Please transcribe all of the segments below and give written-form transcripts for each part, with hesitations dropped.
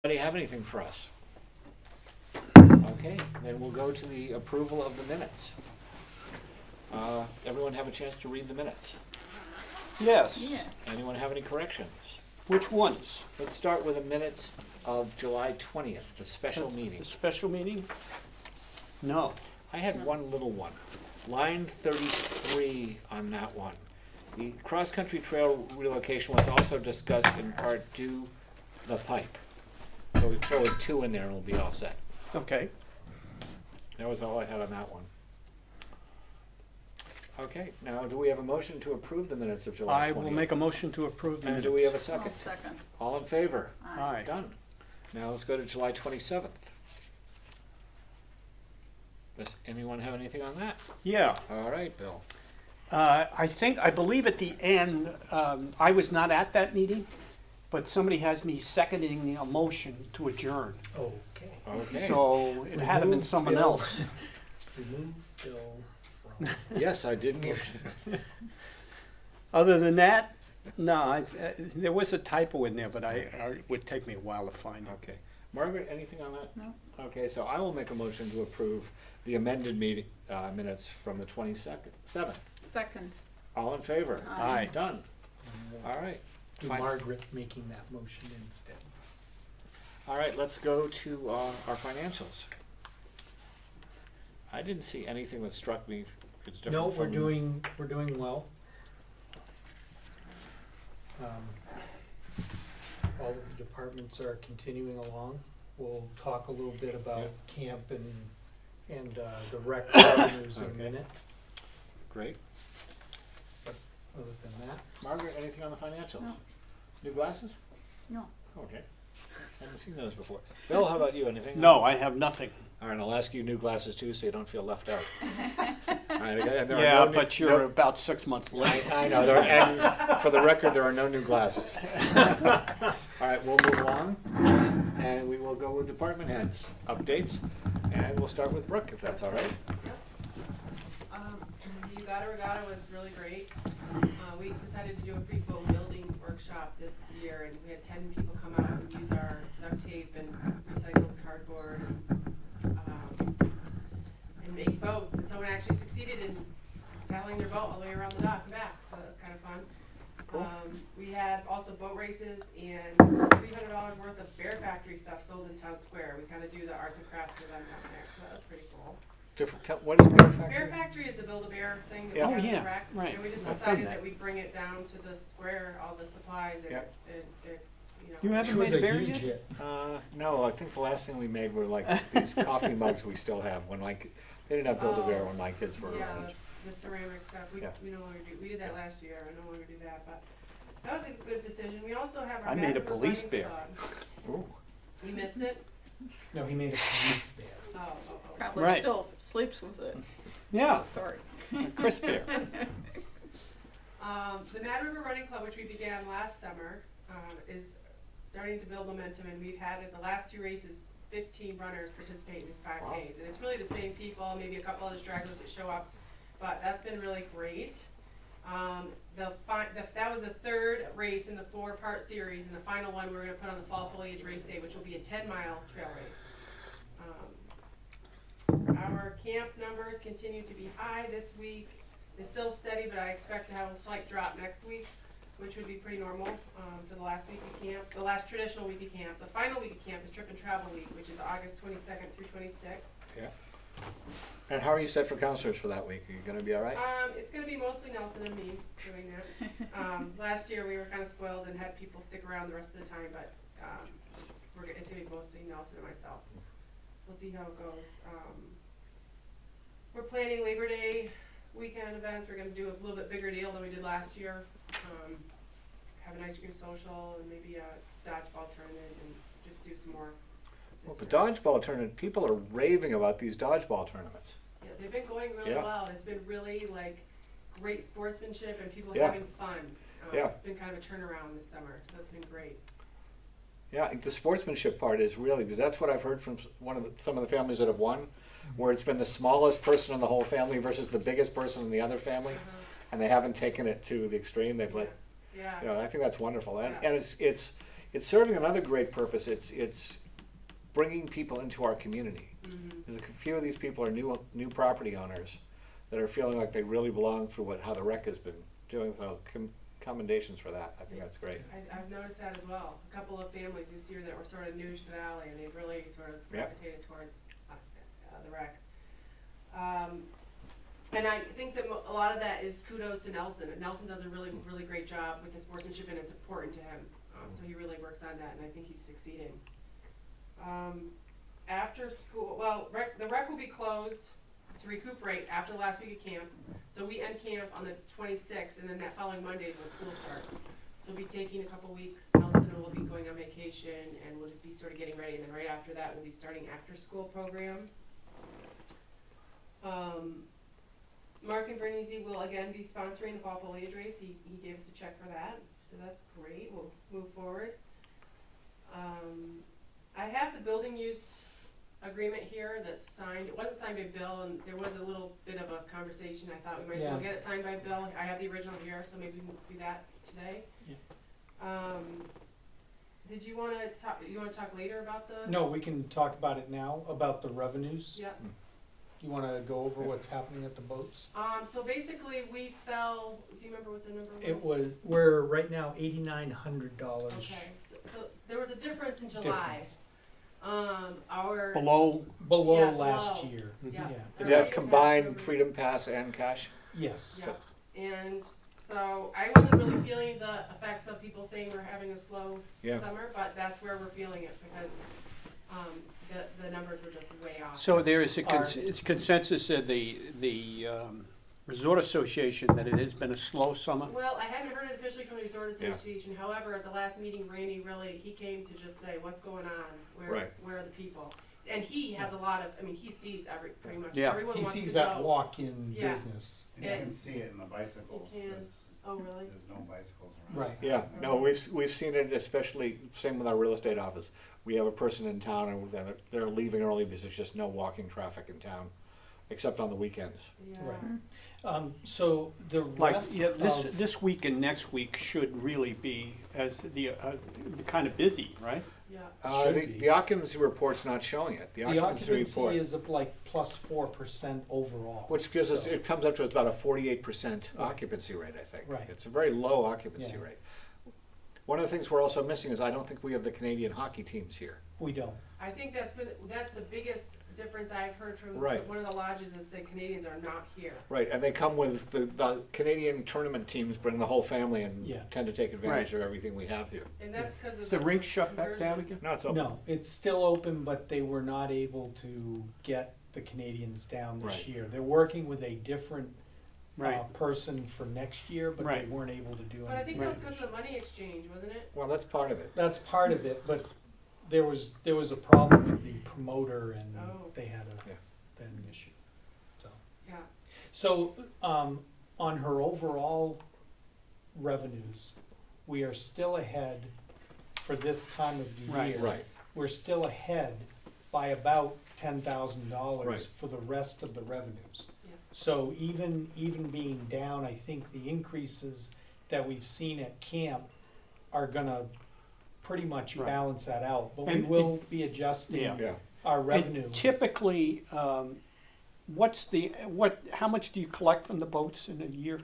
Anybody have anything for us? Okay, then we'll go to the approval of the minutes. Everyone have a chance to read the minutes? Yes. Yeah. Anyone have any corrections? Which ones? Let's start with the minutes of July 20th, the special meeting. The special meeting? No. I had one little one. Line 33 on that one. The cross-country trail relocation was also discussed in part 2, the pipe. So we throw a 2 in there and we'll be all set. Okay. That was all I had on that one. Okay, now do we have a motion to approve the minutes of July 20th? I will make a motion to approve the And minutes. do we have a I'll second? second. All in favor? Aye. Done. Now let's go to July 27th. Does anyone have anything on that? Yeah. All right, Bill. I believe at the end, I was not at that meeting, but somebody has me seconding a motion to adjourn. Okay. Okay. So it had to have been Remove someone Bill. else. Remove Bill from. Yes, I didn't even. Other than that, no, there was a typo in there, but it would take me a while to find it. Okay. Margaret, anything on that? No. Okay, so I will make a motion to approve the amended meeting, minutes from the 27th. Second. All in favor? Aye. Done. All right. Do Fine. Margaret making that motion instead. All right, let's go to our financials. I didn't see anything that struck me as different No, from. we're doing well. All of the departments are continuing along. We'll talk a little bit about camp and the rec revenues in a Okay. minute. Great. Other than that, Margaret, anything on the financials? No. New glasses? No. Okay. Haven't seen those before. Bill, how about you? Anything? No, I have nothing. All right, I'll ask you new glasses too, so you don't feel left out. All right, and there are Yeah, no new- but you're about 6 months late. I know, and for the record, there are no new glasses. All right, we'll move on, and we will go with department heads updates, and we'll start with Brooke, if that's all right. The Ugata Regatta was really great. We decided to do a free boat building workshop this year, and we had 10 people come out and use our duct tape and recycled cardboard and make boats. And someone actually succeeded in paddling their boat all the way around the dock and back, so that was kind of fun. Cool. We had also boat races and $300 worth of Bear Factory stuff sold in Town Square. We kind of do the arts and crafts for them down there, so that was pretty cool. What is Bear Factory? Bear Factory is the Build-A-Bear thing that Yeah. we Oh, have yeah, in rec. right. And we just I've done decided that. that we'd bring it down to the square, all the supplies and, Yeah. You it haven't was made a a bear huge yet? hit. No, I think the last thing we made were like these coffee mugs we still have when they didn't have Build-A-Bear when my kids were Yeah, around. the ceramic stuff, Yeah. we no longer do, we did that last year, I no longer do that, but that was a good decision. We also have our I made a Mad River police Running bear. Club. Ooh. You missed it? No, he made a police bear. Oh. Probably Right. still sleeps with it. Yeah, Sorry. Chris Bear. The Mad River Running Club, which we began last summer, is starting to build momentum, and we've had at the last 2 races, 15 runners participate in these 5Ks. Wow. And it's really the same people, maybe a couple other stragglers that show up, but that's been really great. That was the 3rd race in the 4-part series, and the final one we're going to put on the Fall Foliage Race Day, which will be a 10-mile trail race. Our camp numbers continue to be high this week. It's still steady, but I expect to have a slight drop next week, which would be pretty normal for the last week of camp, the last traditional week of camp. The final week of camp is Trip and Travel Week, which is August 22nd through 26th. Yeah. And how are you set for counselors for that week? Are you going to be all right? It's going to be mostly Nelson and me doing that. Last year we were kind of spoiled and had people stick around the rest of the time, but it's going to be mostly Nelson and myself. We'll see how it goes. We're planning Labor Day weekend events. We're going to do a little bit bigger deal than we did last year. Have an ice cream social and maybe a dodgeball tournament and just do some more. Well, the dodgeball tournament, people are raving about these dodgeball tournaments. Yeah, they've been going really Yeah. well. It's been really like great sportsmanship and people Yeah. having fun. Yeah. It's been kind of a turnaround this summer, so it's been great. Yeah, the sportsmanship part is really, because that's what I've heard from some of the families that have won, where it's been the smallest person in the whole family versus the biggest person in the other family, and they haven't taken it to the extreme. They've let, Yeah. you know, I think that's wonderful, and Yeah. it's it's serving another great purpose. It's bringing people into our community. There's a few of these people are new property owners that are feeling like they really belong through how the rec has been doing. So commendations for that. I think that's great. I've noticed that as well. A couple of families this year that were sort of new to the valley, and they've really sort of Yep. gravitated towards the rec. And I think that a lot of that is kudos to Nelson. Nelson does a really, really great job with his sportsmanship, and it's important to him. So he really works on that, and I think he's succeeding. After school, well, the rec will be closed to recuperate after the last week of camp. So we end camp on the 26th, and then that following Monday is when school starts. So we'll be taking a couple weeks. Nelson will be going on vacation, and we'll just be sort of getting ready. And then right after that, we'll be starting after-school program. Mark and Bernese will again be sponsoring the fall foliage race. He gave us a check for that, so that's great. We'll move forward. I have the building use agreement here that's signed. It wasn't signed by Bill, and there was a little bit of a conversation. I thought we might as well Yeah. get it signed by Bill. I have the original here, so maybe we can do that today. Yeah. Did you want to talk? You want to talk later about the? No, we can talk about it now, about the revenues. Yep. You wanna go over what's happening at the boats? So basically, we fell. Do you remember what the number was? It was, we're right now $8,900. Okay, so there was a difference in July. Our Below, Below Yes, last low. year. Yeah. Is Our that combined Freedom Pass and cash? Yes. Yeah, and so I wasn't really feeling the effects of people saying we're having a slow Yeah. summer, but that's where we're feeling it because the numbers were just way off. so there is a consensus of the Resort Association that it has been a slow summer? Well, I haven't heard it officially from the Resort Yeah. Association. However, at the last meeting, Randy he came to just say, what's going on? Right. Where are the people? And he has a lot of, I mean, he sees pretty much Yeah. everyone He wants to sees go. that walk-in Yeah. business. And you can And- see it in the bicycles. You can. There's, Oh, really? there's no bicycles around. Right. Yeah, no, we've seen it, especially, same with our real estate office. We have a person in town and then they're leaving early because there's just no walking traffic in town, except on the weekends. Yeah. Right. So the Like, rest yeah, of, this week and next week should really be as the kind of busy, right? Yeah. Should The, be. the occupancy report's not showing it. The the occupancy report, occupancy is up like plus 4% overall. which gives us, So- it comes up to about a 48% occupancy rate, I think. Right. It's a very low occupancy Yeah. rate. One of the things we're also missing is I don't think we have the Canadian hockey teams here. We don't. I think that's the biggest difference I've heard from Right. one of the lodges is the Canadians are not here. Right, and they come with the Canadian tournament teams bring the whole family and Yeah. tend to take advantage Right. of everything we have here. And that's because of Is the rink shut back conversion. down again? No, it's open. No, it's still open, but they were not able to get the Canadians down this Right. year. They're working with a different Right. person for next year, but they Right. weren't able to do But I think anything. that was because of the money exchange, wasn't it? Well, that's part of it. That's part of it, but there was a problem with the promoter and Oh. they had Yeah. an issue, so. Yeah. So, on her overall revenues, we are still ahead for this time of the Right. year. Right. We're still ahead by about $10,000 Right. for the rest of the revenues. Yeah. So even being down, I think the increases that we've seen at camp are gonna pretty much Right. balance that out. But we And will be adjusting Yeah. Yeah. our And revenue. typically, how much do you collect from the boats in a year?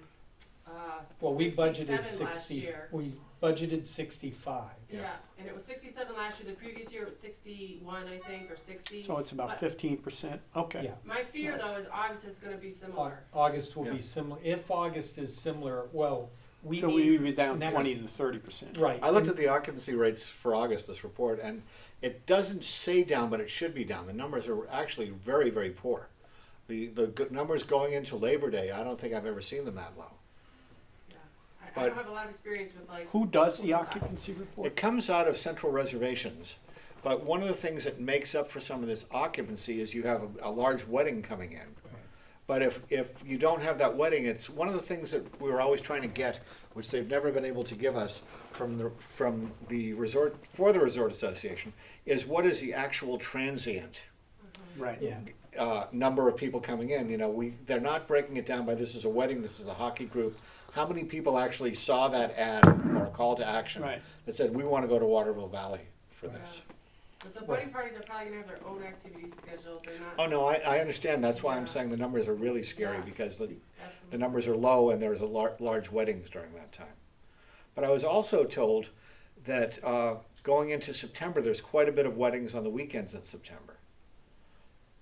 Well, we 67 budgeted last 60, year. we budgeted 65. Yeah, and it was 67 last year. The previous year it was 61, I think, or 60. So it's about But 15%, okay. Yeah. my fear though is August is going to be similar. August will Yeah. be similar. If August is similar, well, we So we need, would be down next- 20 to 30%. right. I looked at the occupancy rates for August, this report, and it doesn't say down, but it should be down. The numbers are actually very, very poor. The good numbers going into Labor Day, I don't think I've ever seen them that low. Yeah. I But- don't have a lot of experience with like. Who does the occupancy It report? comes out of central reservations, but one of the things that makes up for some of this occupancy is you have a large wedding coming in. But if you don't have that wedding, it's one of the things that we were always trying to get, which they've never been able to give us from the resort, for the Resort Association, is what is the actual transient Right. Yeah, number of people coming in. You know, they're not breaking it down by this is a wedding, this is a hockey group, How many people actually saw that ad or a call to action Right. that said, we want to go to Waterville Valley for this? But the boating parties are probably gonna have their own activities scheduled, they're not. Oh, no, I understand. That's why I'm Yeah. saying the numbers are really scary Yeah. because the Absolutely. numbers are low and there's large weddings during that time. But I was also told that going into September, there's quite a bit of weddings on the weekends in September.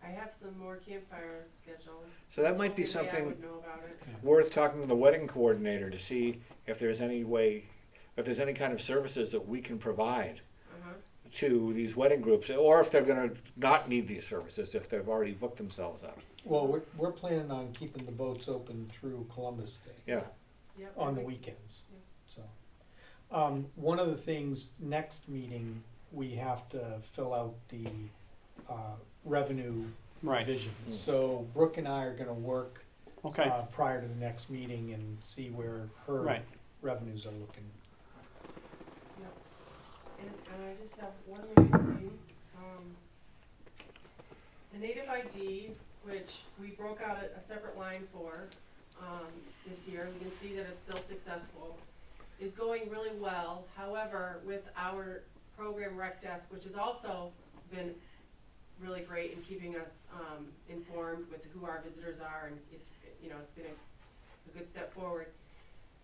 I have some more campfires scheduled. So that That's might be the only way I something would know about it. worth talking to the wedding coordinator to see if there's any way, if there's any kind of services that we can provide Uh-huh. to these wedding groups, or if they're gonna not need these services, if they've already booked themselves up. Well, we're planning on keeping the boats open through Columbus Day. Yeah, Yep. On the weekends, so. One of the things, next meeting, we have to fill out the, revenue Right. vision. Mm. So Brooke and I are gonna work, Okay, prior to the next meeting and see where her right. revenues are looking. Yep. And I just have one more thing. The native ID, which we broke out a separate line for, this year, we can see that it's still successful, is going really well. However, with our program rec desk, which has also been really great in keeping us, informed with who our visitors are, and it's, it's been a good step forward.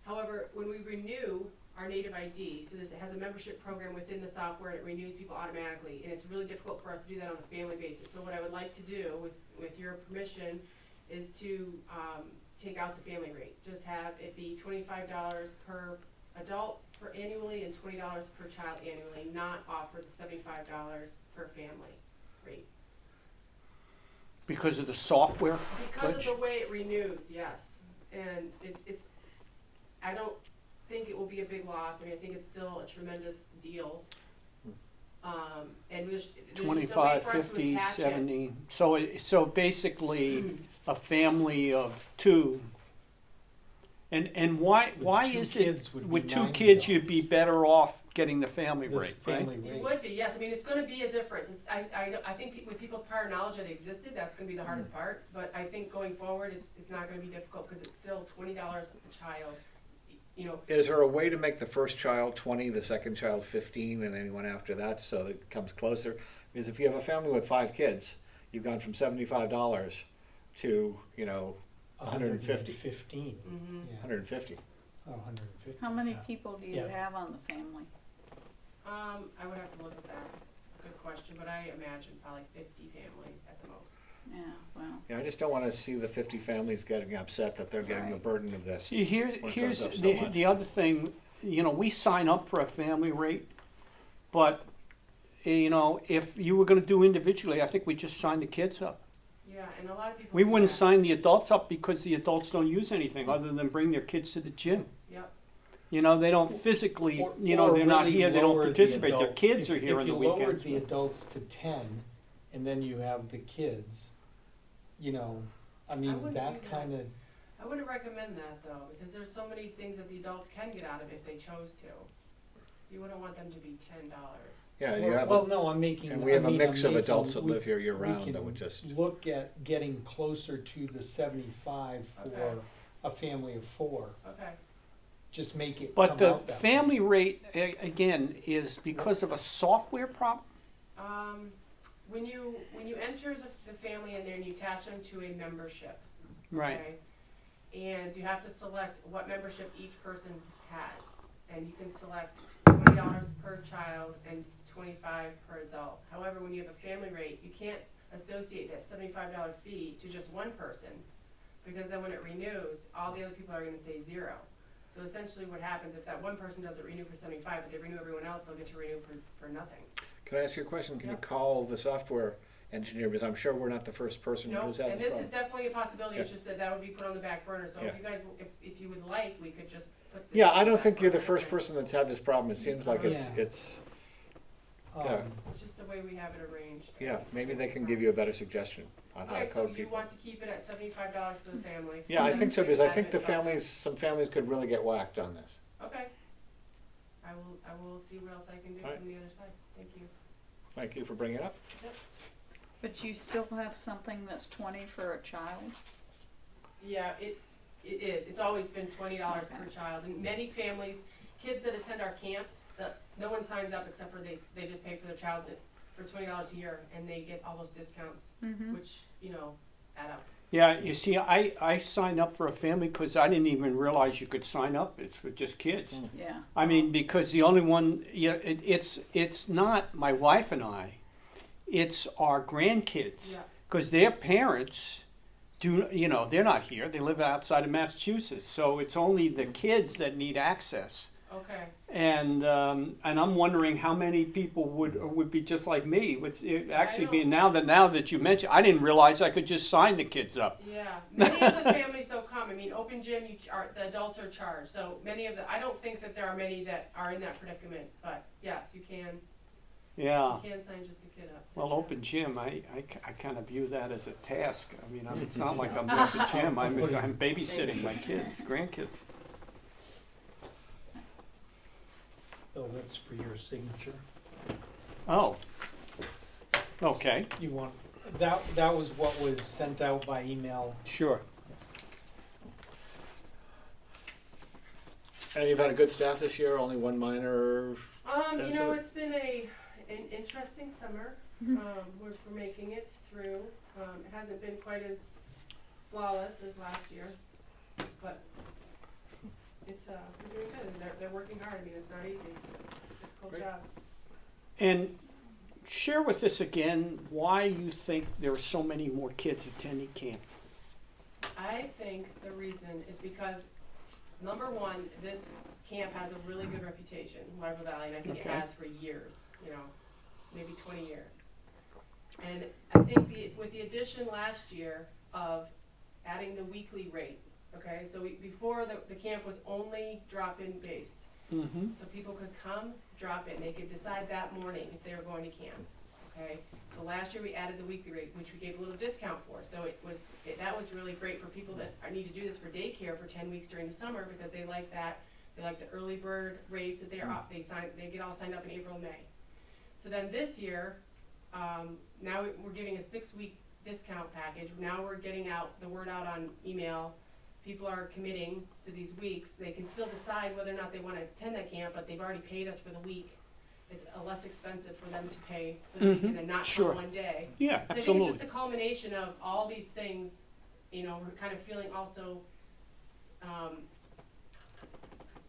However, when we renew our native ID, so this has a membership program within the software, and it renews people automatically, and it's really difficult for us to do that on a family basis. So what I would like to do, with your permission, is to, take out the family rate. Just have it be $25 per adult per annually and $20 per child annually, not offer the $75 per family rate. Because of the software Because of glitch? the way it renews, yes. And it's, I don't think it will be a big loss. I mean, I think it's still a tremendous deal. And there's just no way 25, for us to 50, attach it. 70. So basically, a family of two. And why With two is kids it, would be with two $90. kids, you'd be better off getting the family This rate, right? family It rate. would be, yes. I mean, it's gonna be a difference. It's, I think with people's prior knowledge that it existed, that's gonna be the hardest part. But I think going forward, it's not gonna be difficult, because it's still $20 a child, is there a way to make the first child 20, the second child 15, and anyone after that, so that it comes closer? Because if you have a family with 5 kids, you've gone from $75 to, 150. 115, Mhm. yeah. 150. Oh, 150. How many yeah. people do you Yeah. have on the family? I would have to look at that. Good question, but I imagine probably 50 families at the most. Yeah, well, Yeah, I just don't want to see the 50 families getting upset that they're getting the Right. burden of this. See, When it here's goes up so the, much. the other thing, we sign up for a family rate, but, if you were gonna do individually, I think we just sign the kids up. Yeah, and a lot of people. We do wouldn't that. sign the adults up because the adults don't use anything other than bring their kids to the gym. Yep. They don't physically, Or they're not really here, they don't lower the participate, their adult- kids are if- here on the If you lowered weekends. the adults to 10, and then you have the kids, I mean, wouldn't that do that. kind of, I wouldn't recommend that though, because there's so many things that the adults can get out of it if they chose to. You wouldn't want them to be $10. Yeah, and you have, well, no, I'm making. and we have I a mean, mix I'm of adults that making- live here we year-round that can would just, Look at getting closer to the 75 Okay. for a family of 4, Okay. just make it But come the out that way. family rate, again, is because of a software problem? When you enter the family in there and you attach them to a membership. Right. Okay? And you have to select what membership each person has. And you can select $20 per child and $25 per adult. However, when you have a family rate, you can't associate that $75 fee to just one person, because then when it renews, all the other people are gonna say 0. So essentially what happens, if that one person doesn't renew for 75, but they renew everyone else, they'll get to renew for nothing. can I ask you a question? Can you Yeah. call the software engineer, because I'm sure we're not the first person No, who's had and this this is problem. definitely a possibility, it's Yeah. just that would be put on the back burner, so Yeah. if you guys, if you would like, we could just put this. Yeah, on I the don't back think you're the burner. first person that's had this problem. It seems like Yeah. it's, Um, yeah. It's just the way we have it arranged. yeah, maybe they can give you a better suggestion on how to Okay, so code you people. want to keep it at $75 for the family? Yeah, I think so, because I Admin think the fund. some families could really get whacked on this. Okay. I will see what else I can do All right. from the other side, thank you. Thank you for bringing it up. but you still have something that's 20 for a child? Yeah, It is, it's always been $20 per child, and many families, kids that attend our camps, no one signs up except for they just pay for their child for $20 a year, and they get all those discounts, which, you know, add up. Yeah, you see, I signed up for a family because I didn't even realize you could sign up. It's for just kids. Yeah. I mean, because the only one, it's not my wife and I, it's our grandkids. Yeah. Because their parents they're not here. They live outside of Massachusetts. So it's only the kids that need access. Okay. And I'm wondering how many people would be just like me. It actually know. be now that you mention, I didn't realize I could just sign the kids up. Yeah, many of the families don't come. I mean, open gym, the adults are charged. So many of I don't think that there are many that are in that predicament. But yes, you can. Yeah. You can sign just a kid up. Well, open gym, I kind of view that as a task. I mean, it's not like I'm at the gym. I'm babysitting my kids, grandkids. Bill, that's for your signature. Oh. Okay. You want, that was what was sent out by email. Sure. And you've had a good staff this year, only one minor. You know, it's been an interesting summer. We're making it through. It hasn't been quite as flawless as last year, but it's we're doing good. And they're working hard. I mean, it's not easy. It's a difficult Great. job. And share with us again why you think there are so many more kids attending camp. I think the reason is because, number one, this camp has a really good reputation in Waterville Valley, and I think Okay. it has for years, you know, maybe 20 years. And I think with the addition last year of adding the weekly rate, okay, so before the camp was only drop-in based. Mm-hmm. So people could come, drop in, they could decide that morning if they were going to camp, okay? So last year we added the weekly rate, which we gave a little discount for, so that was really great for people that need to do this for daycare for 10 weeks during the summer, because they like that, they like the early bird rates that they're off, they get all signed up in April and May. So then this year, now we're giving a 6-week discount package, now we're getting the word out on email. People are committing to these weeks. They can still decide whether or not they want to attend that camp, but they've already paid us for the week. It's less expensive for them to pay for the week and then not Sure. come one day. Yeah, So I think it's absolutely. just the culmination of all these things. You know, we're kind of feeling also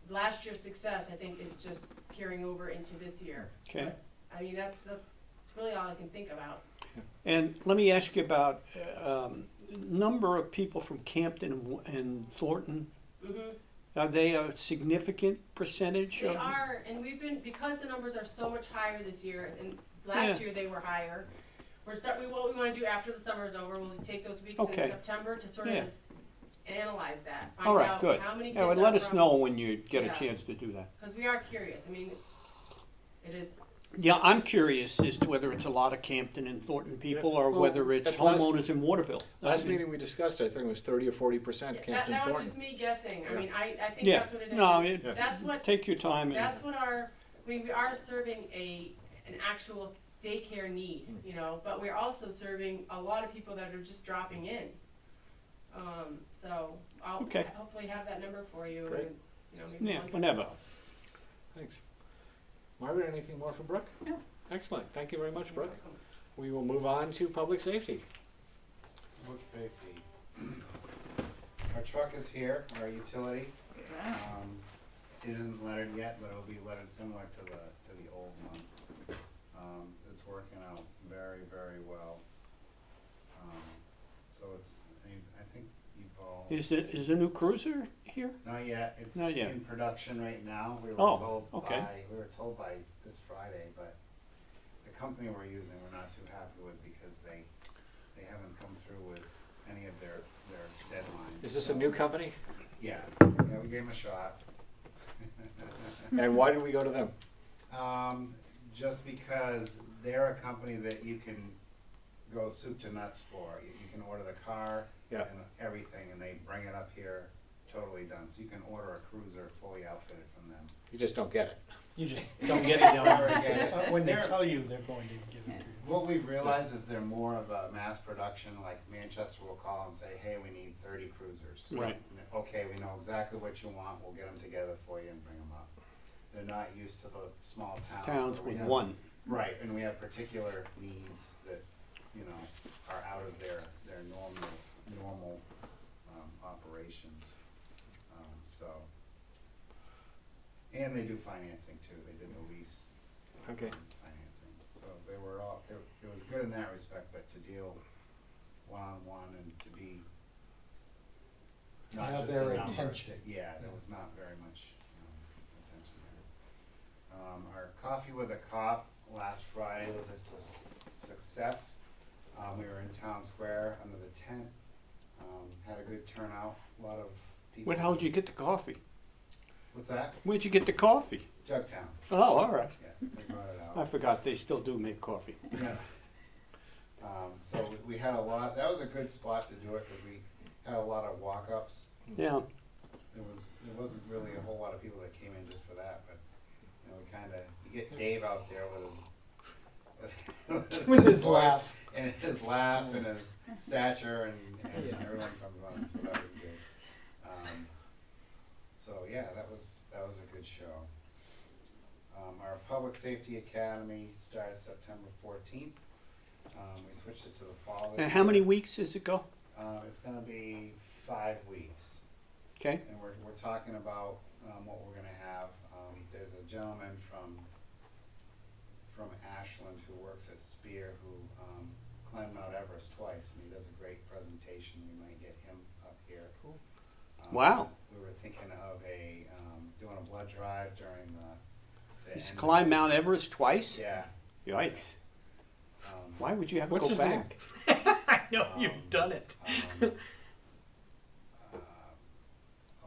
last year's success, I think, is just carrying over into this year. Okay. I mean, that's really all I can think about. And let me ask you about number of people from Campton and Thornton. Mm-hmm. Are they a significant percentage? They are, and we've been, because the numbers are so much higher this year, and last year they were higher. What we want to do after the summer is over, we'll take those weeks Okay. in September to sort Yeah. of analyze that. All Find right, out good. how many Yeah, kids well, are let us from- know when you get Yeah. a chance to do that. Because we are curious. I mean, it is. Yeah, I'm curious as to whether it's a lot of Campton and Thornton people or Well, whether it's at last- homeowners in Waterville. Last meeting we discussed, I think it was 30 or 40% Campton That was Thornton. just me guessing. I Yeah. mean, I think Yeah, that's what it is. no, That's what take your time. That's what we are serving an actual daycare need, you know, but we're also serving a lot of people that are just dropping in. So I'll Okay. hopefully have that number for you. Great. And, you know, maybe Yeah, one can whenever. call. Thanks. Margaret, anything more from Brooke? No. Excellent. Thank you very much, Brooke. We will move on to public safety. Public safety. Our truck is here, our utility. It isn't lettered yet, but it'll be lettered similar to the old one. It's working out very, very well. So I think you've all. Is the new cruiser here? Not yet, it's Not yet. in production right now. We were Oh, okay. told by this Friday, but the company we're using, we're not too happy with because they haven't come through with any of their deadlines. Is this a new company? Yeah, we gave them a shot. And why did we go to them? Just because they're a company that you can go soup to nuts for. You can order the car Yeah. and everything, and they bring it up here totally done. So you can order a cruiser fully outfitted from them. You just don't get it. You just don't get it down. Never get it. When they They're- tell you they're going to give it to you. What we've realized is they're more of a mass production, like Manchester will call and say, hey, we need 30 cruisers. Right. And, okay, we know exactly what you want, we'll get them together for you and bring them up. They're not used to the small towns. Towns where we with have- one. Right, and we have particular needs that, you know, are out of their normal operations. So, and they do financing too, they did a lease. Okay. Financing, so they were all, it was good in that respect, but to deal one-on-one and to be not Have just their a number. attention. Yeah, there was not very much attention there. Our Coffee with a Cop last Friday was a success. We were in Town Square under the tent, had a good turnout, a lot of people. Where the hell did you get the coffee? What's that? Where'd you get the coffee? Jugtown, Oh, all right. yeah, they brought it I out. forgot they still do make coffee. Yeah. So we had a lot, that was a good spot to do it, because we had a lot of walk-ups. Yeah. There wasn't really a whole lot of people that came in just for that, but, you know, we kinda, you get Dave out there with his. With his voice laugh. And his laugh and his stature and everyone comes on, so that was good. So yeah, that was a good show. Our Public Safety Academy started September 14th. We switched it to the fall this And how many year. weeks does it go? It's gonna be 5 weeks. Okay. And we're talking about, what we're gonna have. There's a gentleman from Ashland who works at Spear who, climbed Mount Everest twice, and he does a great presentation. We might get him up here. Wow. We were thinking of doing a blood drive during the He's end. climbed Mount Everest twice? Yeah. Yikes. Um, Why would you have to What's go his name? back? I know, you've done it. I'll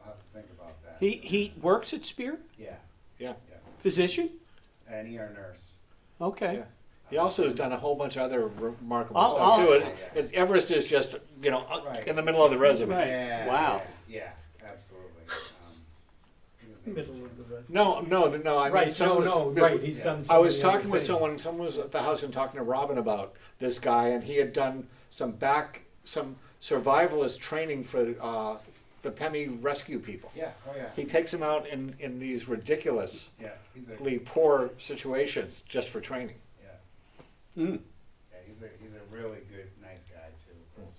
have to think about that. He works at Spear? Yeah, Yeah. yeah. Physician? An ER nurse. Okay. Yeah. He also has done a whole bunch of other remarkable I'll- stuff too. I'll- Everest is just, you know, Right. in the middle of the resume. Right. Yeah, Wow. Yeah, absolutely. He was named- Middle of the rest. No, I mean, Right, some no, of the- no, right, he's done I so was many other talking with things. someone was at the house and talking to Robin about this guy, and he had done some survivalist training for the Pemi rescue people. Yeah, oh yeah, He takes them out in these ridiculously yeah, he's a, poor situations just for training. yeah, Mm. yeah, he's a really good, nice guy too, personally.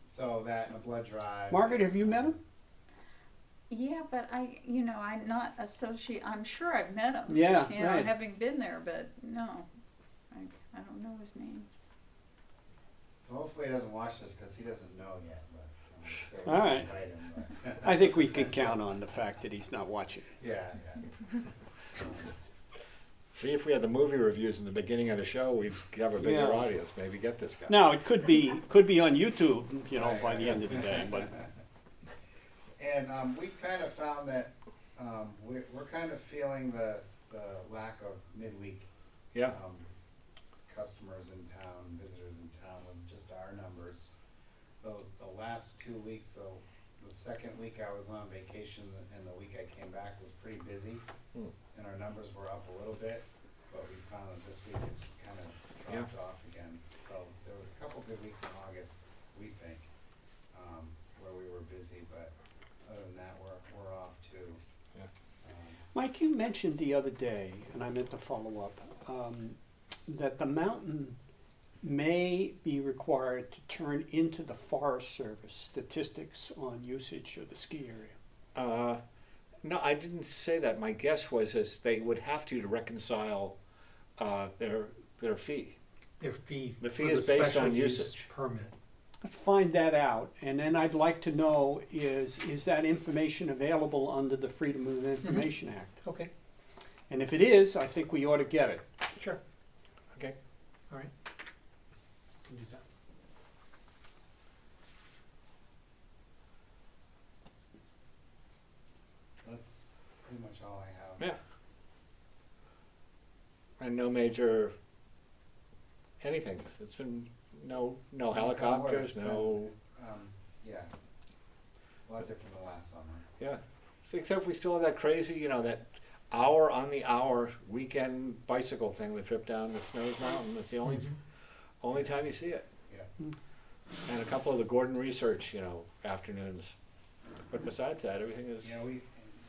So that and a blood drive. Margaret, have you met him? Yeah, but I'm not I'm sure I've met him. Yeah, You know, right. having been there, but no, I don't know his name. So hopefully he doesn't watch this, cause he doesn't know yet, but. Still All right. invite him, but- I think we could count on the fact that he's not watching. Yeah, yeah. See, if we had the movie reviews in the beginning of the show, we'd have a bigger Yeah. audience. Maybe get this guy. Now, it could be on YouTube, you know, by the end of the day, but And we've kind of found that we're kind of feeling the lack of midweek Yeah. customers in town, visitors in town with just our numbers. The last 2 weeks, so the second week I was on vacation and the week I came back was pretty busy. Hmm. And our numbers were up a little bit, but we found that this week it's kind of dropped off again. So there was a couple good weeks in August, we think, where we were busy, but other than that, we're off too. Yeah. Mike, you mentioned the other day, and I meant to follow up, that the mountain may be required to turn into the Forest Service statistics on usage of the ski area. No, I didn't say that. My guess was they would have to reconcile their fee. Their fee. The fee for is based special on use usage. Permit. Let's find that out, and then I'd like to know, is that information available under the Freedom of Information Act? Okay, And if it is, I think we ought to get it. sure, Okay. all right. Can do that. That's pretty much all I have. Yeah. And no major anything. It's been no helicopters, It's been, no. Yeah, a lot different than last summer. Yeah. So except we still have that crazy, that hour on the hour weekend bicycle thing, the trip down to Snows Mountain. It's the only time you see it. Yeah. And a couple of the Gordon Research, afternoons. But besides that, everything is, You know,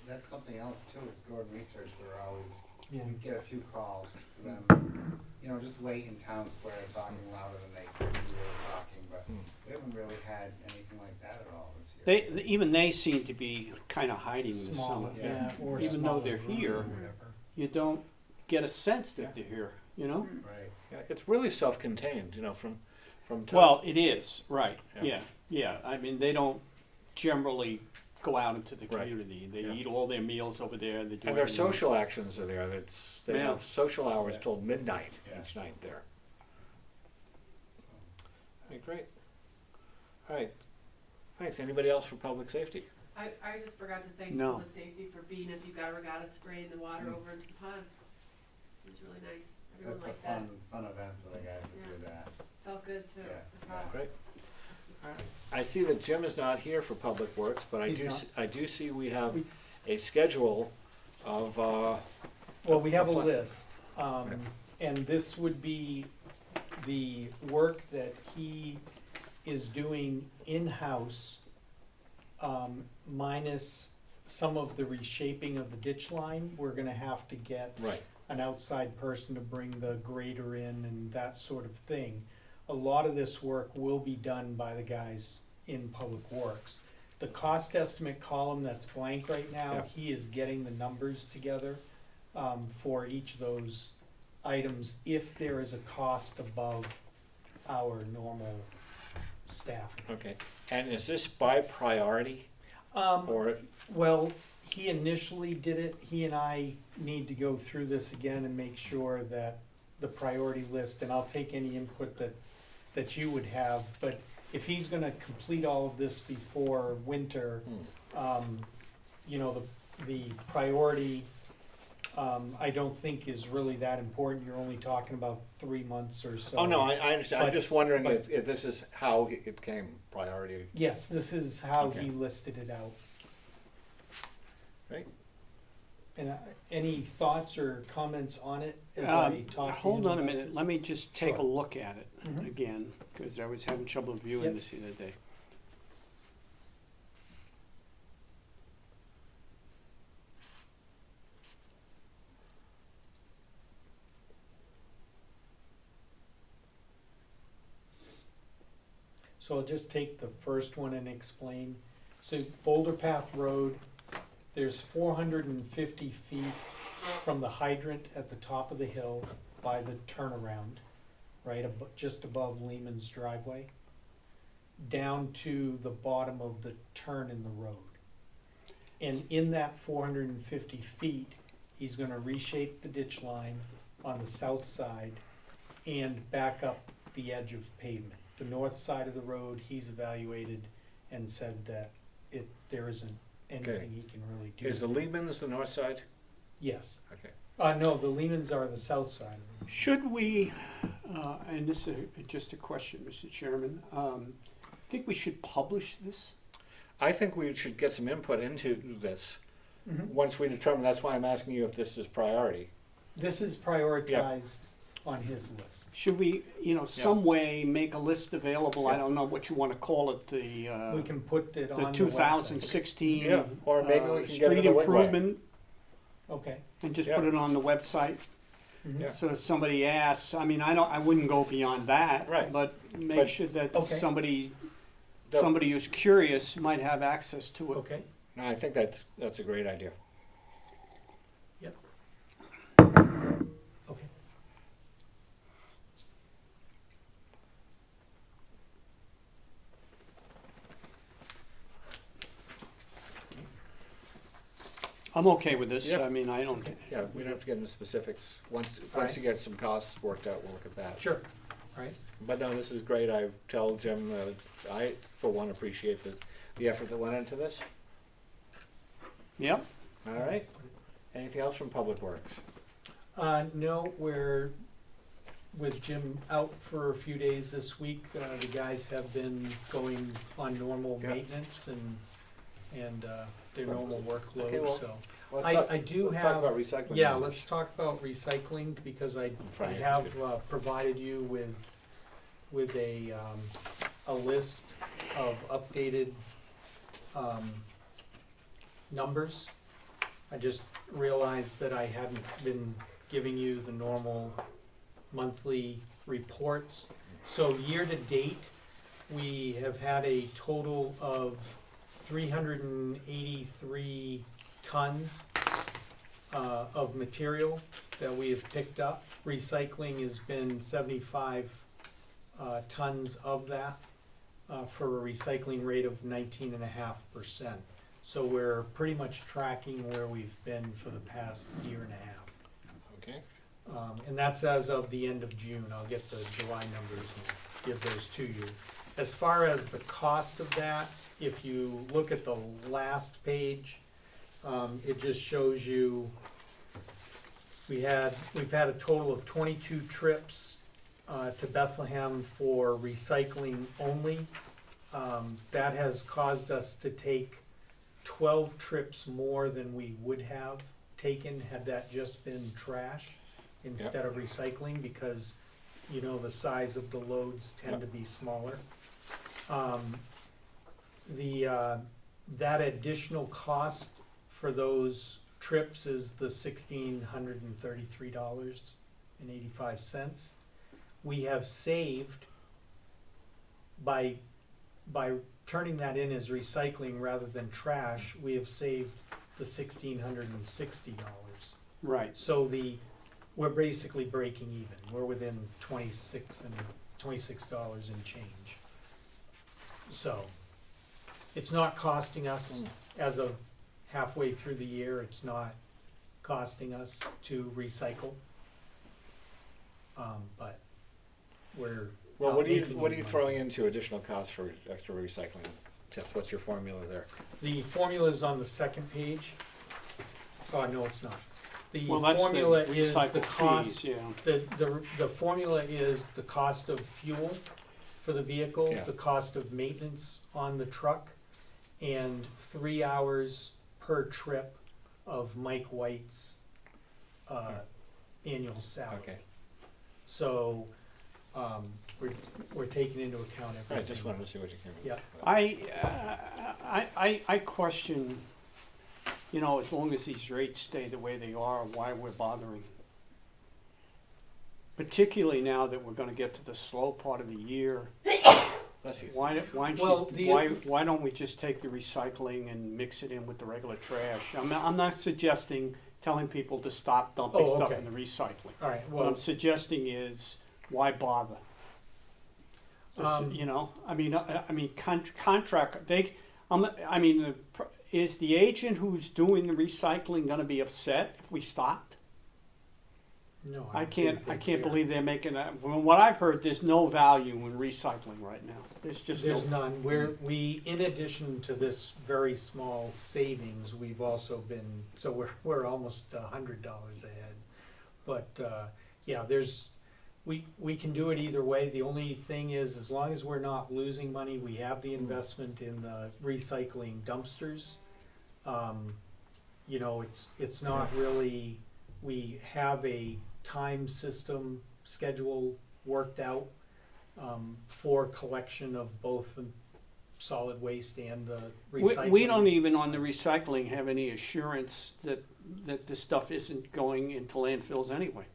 that's something else too, is Gordon Research, we're always, Yeah. we get a few calls for them, just late in town square talking louder than they could be really talking, but we haven't really had anything like that at all this year. Even they seem to be kind of hiding this Smaller, summer. Yeah. or Even though smaller they're room or here. whatever. You don't get a sense that they're here, Right. yeah, it's really self-contained, from top. Well, it is, right, Yeah. yeah. I mean, they don't generally go out into the Right. community. They Yeah. eat all their meals over there. They do And their everything. social actions are there. They Yeah. have social hours Yeah. till midnight Yeah. each night there. Okay, great. All right. Thanks. Anybody else for public safety? I just forgot to thank No. public safety for being at the regatta spraying the water over into the pond. It was really nice. Everyone That's a liked that. fun event for the guys that do that. Felt good too. Yeah. It's hot. Great. All right. I see that Jim is not here for Public Works, but He's not. I do see we have a schedule of, Well, we have a Apply- list, and this would be the work that he is doing in-house, minus some of the reshaping of the ditch line. We're gonna have to get right. an outside person to bring the grader in and that sort of thing. A lot of this work will be done by the guys in Public Works. The cost estimate column that's blank right now, Yeah. he is getting the numbers together for each of those items, if there is a cost above our normal staff. Okay. And is this by priority or, Well, he initially did it, he and I need to go through this again and make sure that the priority list, and I'll take any input that you would have, but if he's gonna complete all of this before winter, the priority, I don't think is really that important, you're only talking about 3 months or so. oh, no, I understand. I'm But- just wondering but- if this is how it came priority. Yes, this is how Okay. he listed it out. Great. And any thoughts or comments on it as I talk to him Hold on a about minute, this? let me just take a Sure. look at it Mhm. again, because I was having trouble viewing Yep. this the other day. So I'll just take the first one and explain. So Boulder Path Road, there's 450 feet from the hydrant at the top of the hill by the turnaround, right, just above Lehman's driveway, down to the bottom of the turn in the road. And in that 450 feet, he's gonna reshape the ditch line on the south side and back up the edge of pavement. The north side of the road, he's evaluated and said that there isn't anything he can really do. Is the Lehman's the north side? Yes. Okay. No, the Lehmans are the south side. Should we, and this is just a question, Mr. Chairman, think we should publish this? I think we should get some input into this Mhm. once we determine, that's why I'm asking you if this is priority. This is prioritized on his list. Should we, some way make a list available, I Yeah. don't know what you wanna call it, We the can put it on the website. 2016 Yeah, or maybe we can get it street in the Whitway. improvement, Okay. and just Yeah. put it on the website? Mhm. Yeah. So if somebody asks, I mean, I wouldn't go beyond that. Right. But But- make sure that Okay. somebody That- who's curious might have access to it. Okay. No, I think that's a great idea. Yep. Okay. I'm okay with this, Yep. I mean, I don't, Yeah, we don't have to get into specifics. Once Alright. you get some costs worked out, we'll look at that. Sure. Right. But no, this is great. I tell Jim, I, for one, appreciate the effort that went into this. yep. All right. Anything else from Public Works? No, we're with Jim out for a few days this week. The guys have been going on normal Yeah. maintenance and their normal Okay, workload, well, so. I do let's have. talk about recycling. Yeah, numbers. let's talk about recycling, because I front of your have computer. provided you with a list of updated numbers. I just realized that I hadn't been giving you the normal monthly reports. So year to date, we have had a total of 383 tons of material that we have picked up. Recycling has been 75 tons of that for a recycling rate of 19.5%. So we're pretty much tracking where we've been for the past year and a half. Okay. And that's as of the end of June. I'll get the July numbers and give those to you. As far as the cost of that, if you look at the last page, it just shows you we've had a total of 22 trips to Bethlehem for recycling only. That has caused us to take 12 trips more than we would have taken had that just been trash instead of recycling, because you know the size of the loads tend to be smaller. That additional cost for those trips is the $1,633.85. We have saved by turning that in as recycling rather than trash. We have saved the $1,660. Right. So we're basically breaking even. We're within $26 and change. So it's not costing us, as of halfway through the year, it's not costing us to recycle. But we're Well, not what are you making any money. throwing into additional costs for extra recycling tips? What's your formula there? The formula is on the second page. Oh, no, it's not. The Well, that's the formula is the recycle cost. fees, yeah. The formula is the cost of fuel for the vehicle, Yeah. the cost of maintenance on the truck, and 3 hours per trip of Mike White's annual salary. Okay. So we're taking into account everything. I just wanted to see what you came Yeah. with. I question, you know, as long as these rates stay the way they are, why we're bothering. Particularly now that we're gonna get to the slow part of the year. Bless you. Why Well, don't we just take the recycling and mix it in with the regular trash? I'm not suggesting telling people to stop dumping stuff okay. in the recycling. All right, What I'm well, suggesting is, why bother? You know, contract, is the agent who's doing the recycling gonna be upset if we stopped? no, I think can't they care. believe they're making that, from what I've heard, there's no value in recycling right now. There's just no. There's none. We, in addition to this very small savings, we've also been, so we're almost $100 ahead. But, yeah, we can do it either way. The only thing is, as long as we're not losing money, we have the investment in the recycling dumpsters. You know, it's not really, we have a time system schedule worked out for collection of both the solid waste and the recycling. We don't even on the recycling have any assurance that the stuff isn't going into landfills anyway.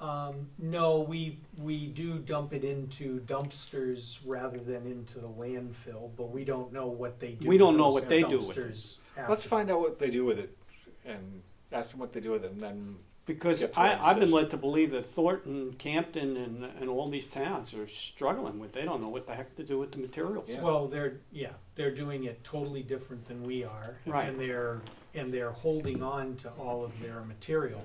No, we do dump it into dumpsters rather than into the landfill, but we don't know what they do. We don't with know those what they do with it. dumpsters Let's after. find out what they do with it and ask them what they do with it, and then Because Get to our I've been decision. led to believe that Thornton, Campton, and all these towns are struggling with, they don't know what the heck to do with the materials. Yeah. Well, they're doing it totally different than we are. Right. And they're holding on to all of their material,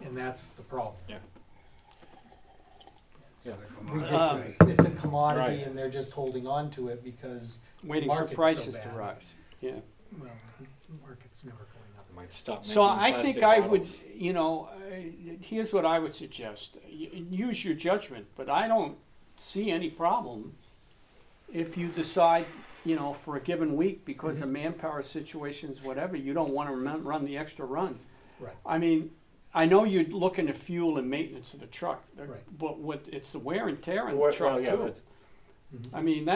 and that's the problem. yeah. This is a Ridiculous. commodity. It's a commodity Right. and they're just holding on to it because Waiting the for market's prices so to bad. rise, yeah. Well, the market's never going up. Might stop making So I think plastic I would, bottles. you know, here's what I would suggest. Use your judgment, but I don't see any problem if you decide, you know, for a given week, because of manpower situations, whatever, you don't wanna run the extra runs. Right. I mean, I know you're looking at fuel and maintenance of the truck, Right. but it's the wear and tear on the Well, truck yeah, too. that's- I mean,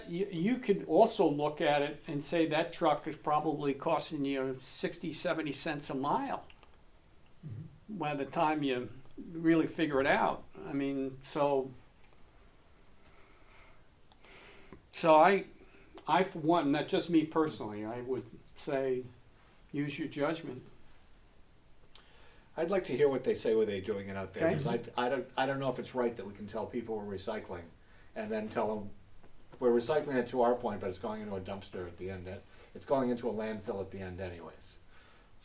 you could also look at it and say that truck is probably costing you 60, 70 cents a mile by the time you really figure it out. I mean, so I for one, not just me personally, I would say, use your judgment. I'd like to hear what they say when they're doing it out there, Okay. because I don't know if it's right that we can tell people we're recycling, and then tell them, we're recycling it to our point, but it's going into a dumpster at the end, it's going into a landfill at the end anyways.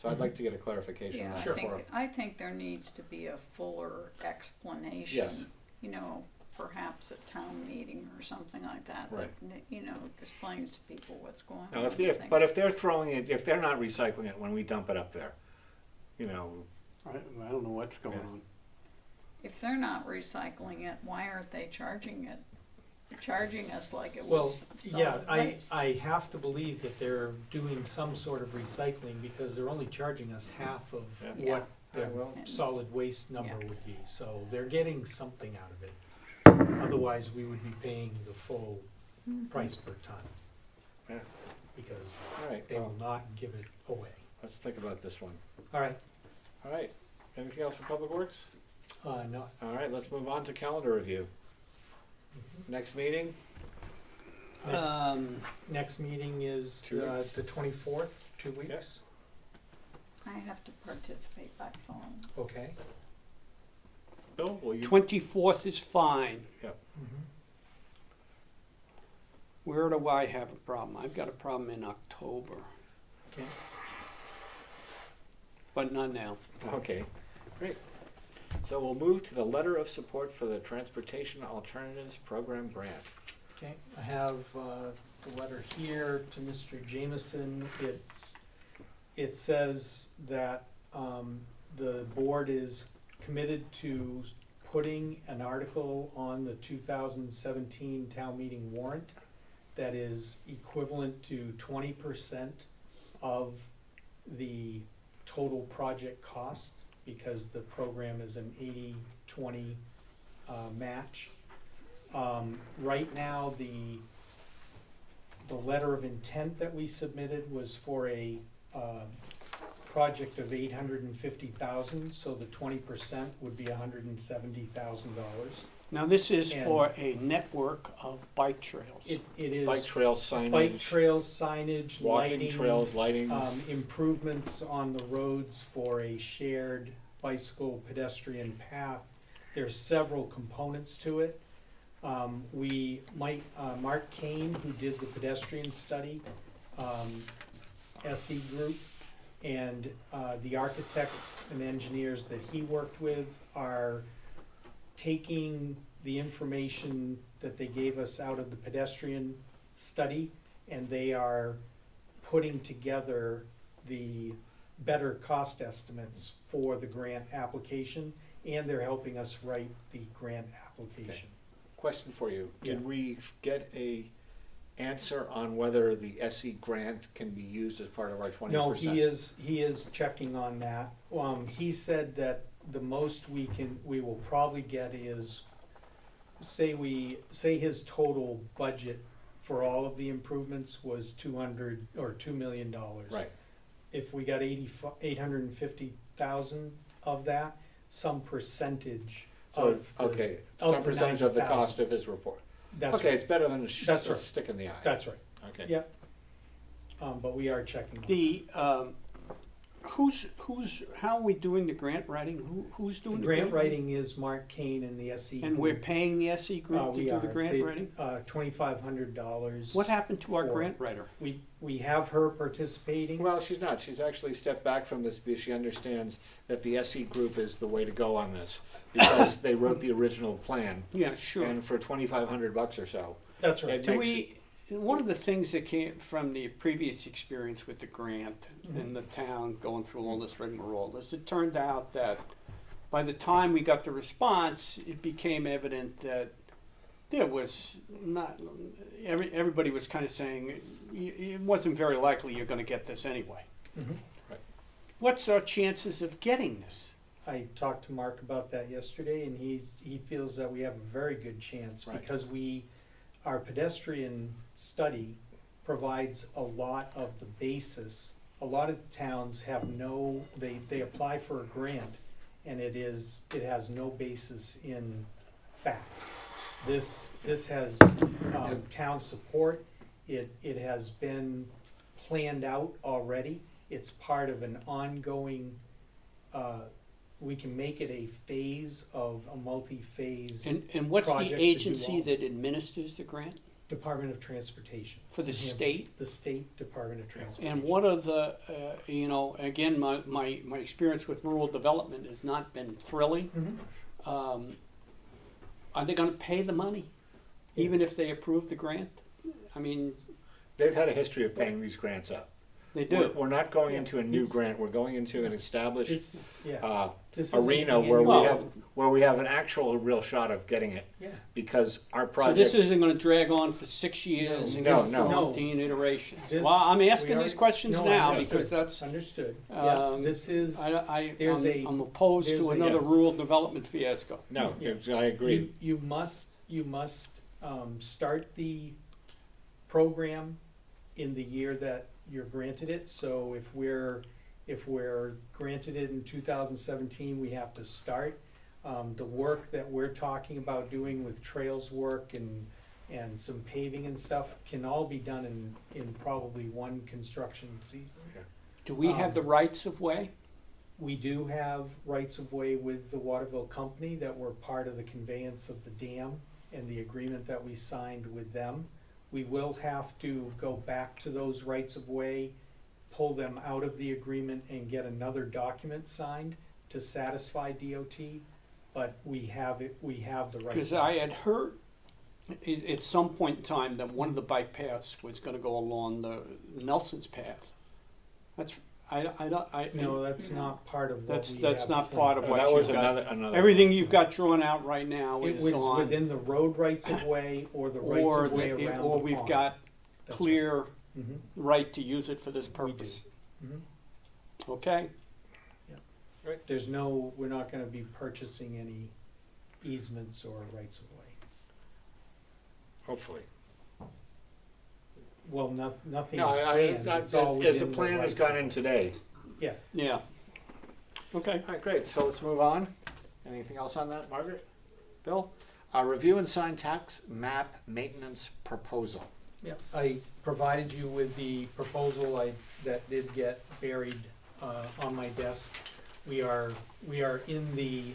So I'd like to get a clarification Yeah, on that. Sure. before- I think there needs to be a fuller explanation. Yes. You know, perhaps a town meeting or something like that. Right. That, you know, explains to people what's going on. Now, if with but things. if they're throwing it, if they're not recycling it when we dump it up there, you know, I don't know what's going Yeah. on. If they're not recycling it, why aren't they charging us like it Well, was yeah, solid waste? I have to believe that they're doing some sort of recycling because they're only charging us half of Yeah. what Yeah, the well- solid waste number Yeah. would be. So they're getting something out of it. Otherwise, we would be paying the full price per ton yeah, because all right, they will well, not give it away. let's think about this one. All right, All right, anything else for Public Works? no, All right, let's move on to calendar review. Next meeting, next meeting is 2 weeks. the 24th, 2 weeks. I have to participate by phone. Okay. Bill, will you? 24th is fine. Yep. Where do I have a problem? I've got a problem in October, Okay. but not now. Okay, great. So we'll move to the letter of support for the Transportation Alternatives Program grant. Okay, I have the letter here to Mr. Jameson. It says that the board is committed to putting an article on the 2017 town meeting warrant that is equivalent to 20% of the total project cost, because the program is an 80-20 match. Right now, the letter of intent that we submitted was for a project of $850,000, so the 20% would be $170,000. Now, this is And- for a network of bike trails. It is Bike trail bike signage, trails, signage, walking lighting, trails, lighting. improvements on the roads for a shared bicycle pedestrian path. There's several components to it. Mark Kane, who did the pedestrian study, SE Group, and the architects and engineers that he worked with are taking the information that they gave us out of the pedestrian study, and they are putting together the better cost estimates for the grant application, and they're helping us write the grant application. Question for you. Yeah. Did we get a answer on whether the SE grant can be used as part of our 20%? No, he is checking on that. He said that the most we will probably get is, say his total budget for all of the improvements was $200 or $2 million. Right, If we got 850,000 of that, some percentage so, of the, okay, of some the percentage of the 90,000. cost of his report. That's Okay, right. it's better than a That's right. stick in the eye. That's right. Okay. Yeah. But we are checking. on it. The, how are we doing the grant writing? Who's The doing the grant writing is Mark Kane and the SE. And we're paying the SE group to we do are. the grant They- writing? $2,500. What happened to our for- grant writer? We have her participating. Well, she's not. She's actually stepped back from this because she understands that the SE group is the way to go on this, because they wrote the original plan, Yeah, sure. and for $2,500 or so. That's right. It Do makes- one of the things that came from the previous experience with the grant Mm-hmm. and the town going through all this rigmarole is it turned out that by the time we got the response, it became evident that there was not, everybody was kind of saying, it wasn't very likely you're gonna get this anyway. Mhm. What's our chances of getting this? I talked to Mark about that yesterday, and he feels that we have a very good chance Right. because our pedestrian study provides a lot of the basis. A lot of towns have they apply for a grant, and it has no basis in fact. This has town support. It has been planned out already. It's part of an ongoing, we can make it a phase of a multi-phase And what's project the to do agency all. that administers the grant? Department of Transportation. For the New Hampshire. state? The State Department of Transportation. And what are the, again, my experience with rural development has not been thrilling. Mhm. Are they gonna pay the money, even Yes. if they approve the grant? I mean, They've had a history of paying these grants up. they We're, do. we're not going Yeah, into a new it's- grant, we're going into an established, Yeah. This is an arena where we Well- have, where we have an actual real shot of getting it, Yeah. because our So this project, isn't gonna drag on for 6 years and No, go no. through No. umpteen iterations? This- Well, I'm we asking are- these questions no, now understood. because that's, Understood. Yeah, Um, this is, there's I'm opposed there's to a- another Yeah. rural development fiasco. no, Yeah. I agree. you must start the program in the year that you're granted it. So if we're granted it in 2017, we have to start. The work that we're talking about doing with trails work and some paving and stuff can all be done in probably one construction season. Do we have the rights of way? We do have rights of way with the Waterville Company that were part of the conveyance of the dam and the agreement that we signed with them. We will have to go back to those rights of way, pull them out of the agreement and get another document signed to satisfy DOT, but we have the rights. Because I had heard at some point in time that one of the bike paths was gonna go along the Nelson's path. No, that's not part of what we have. That's not part of Oh, what that was you've got. another. Everything you've got drawn out right now It is was on, within the road rights of way or the rights or, of way around the pond. or we've got That's right. clear Mhm. right to use it for this We do. purpose. Mhm. Okay? We're not gonna be purchasing any easements or rights of way. Hopefully. Well, nothing No, planned, it's all as the within plan has rights gone of in way. today. Yeah, Yeah. Okay. All right, great, so let's move on. Anything else on that, Margaret? Bill? Review and sign tax map maintenance proposal. yeah, I provided you with the proposal that did get buried, on my desk. We are in the,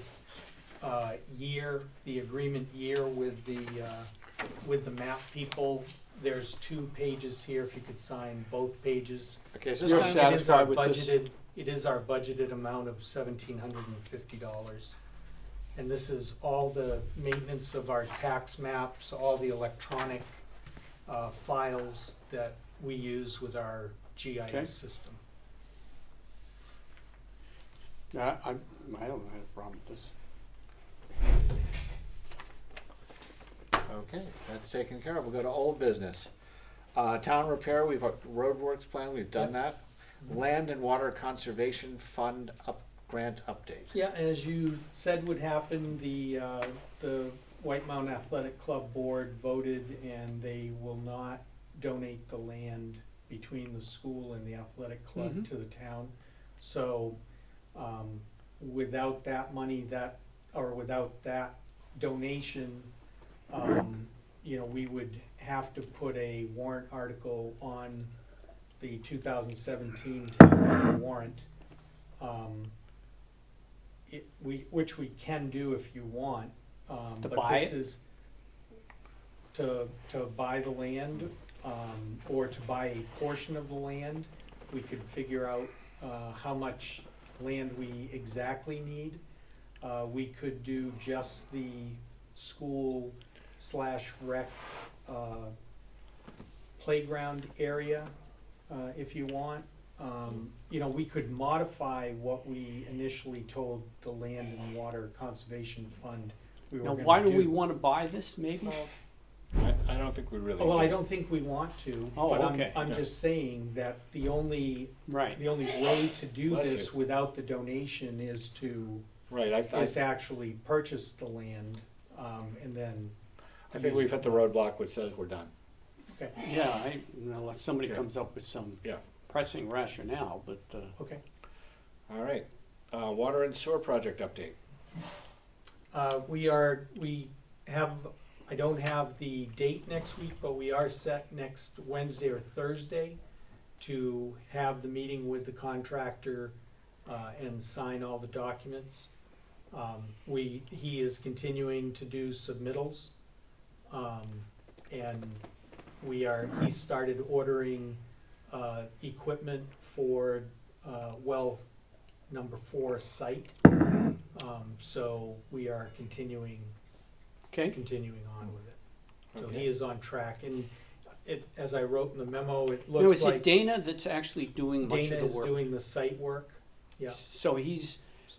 the agreement year with the map people. There's 2 pages here, if you could sign both pages. Okay, is this You're kind set. of, It is our satisfied with this? it is our budgeted amount of $1,750. And this is all the maintenance of our tax maps, all the electronic files that we use with our GIS Okay. system. I don't have a problem with this. okay, that's taken care of. We'll go to old business. Town repair, we've got roadworks plan, we've done that. Land and Water Conservation Fund grant update. Yeah, as you said would happen, the White Mountain Athletic Club board voted and they will not donate the land between the school and the athletic club Mhm. to the town. So, without that money, without that donation, we would have to put a warrant article on the 2017 town meeting warrant. Which we can do if you want. To but buy this it? is to buy the land, or to buy a portion of the land. We could figure out how much land we exactly need. We could do just the school/rec playground area, if you want. We could modify what we initially told the Land and Water Conservation Fund we were Now, gonna why do we wanna buy this, maybe? I don't think we really. Well, I do. don't think we want to, Oh, but okay. I'm Yeah. just saying that the only Right. way to do Bless this you. without the donation is to Right, is actually purchase the land, and then. I think we've hit the roadblock which says we're done. Okay, Yeah, unless somebody Yeah. comes up with some Yeah. pressing rationale, but, okay. All right. Water and sewer project update. We have, I don't have the date next week, but we are set next Wednesday or Thursday to have the meeting with the contractor, and sign all the documents. He is continuing to do submittals, and he started ordering, equipment for, well number 4 site. So we are continuing okay. on with it. So Okay. he is on track, and as I wrote in the memo, it Now, looks is it like Dana that's actually doing much Dana of the is work? doing the site work. Yeah, So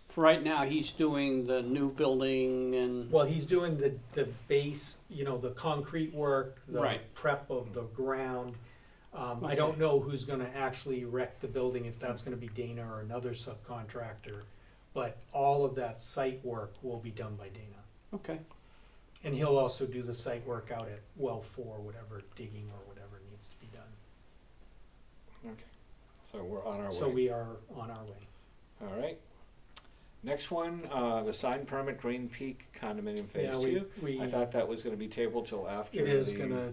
for right now, he's doing the new building and, well, he's doing the base, the concrete work, the Right. prep of the ground. I Okay. don't know who's gonna actually erect the building, if that's gonna be Dana or another subcontractor, but all of that site work will be done by Dana. okay. And he'll also do the site work out at well 4, whatever digging or whatever needs to be done. Okay. So we're on our So way. we are on our way. All right. Next one, the sign permit Green Peak condominium phase Yeah, 2. we, I thought that was gonna be tabled till after it is the- gonna,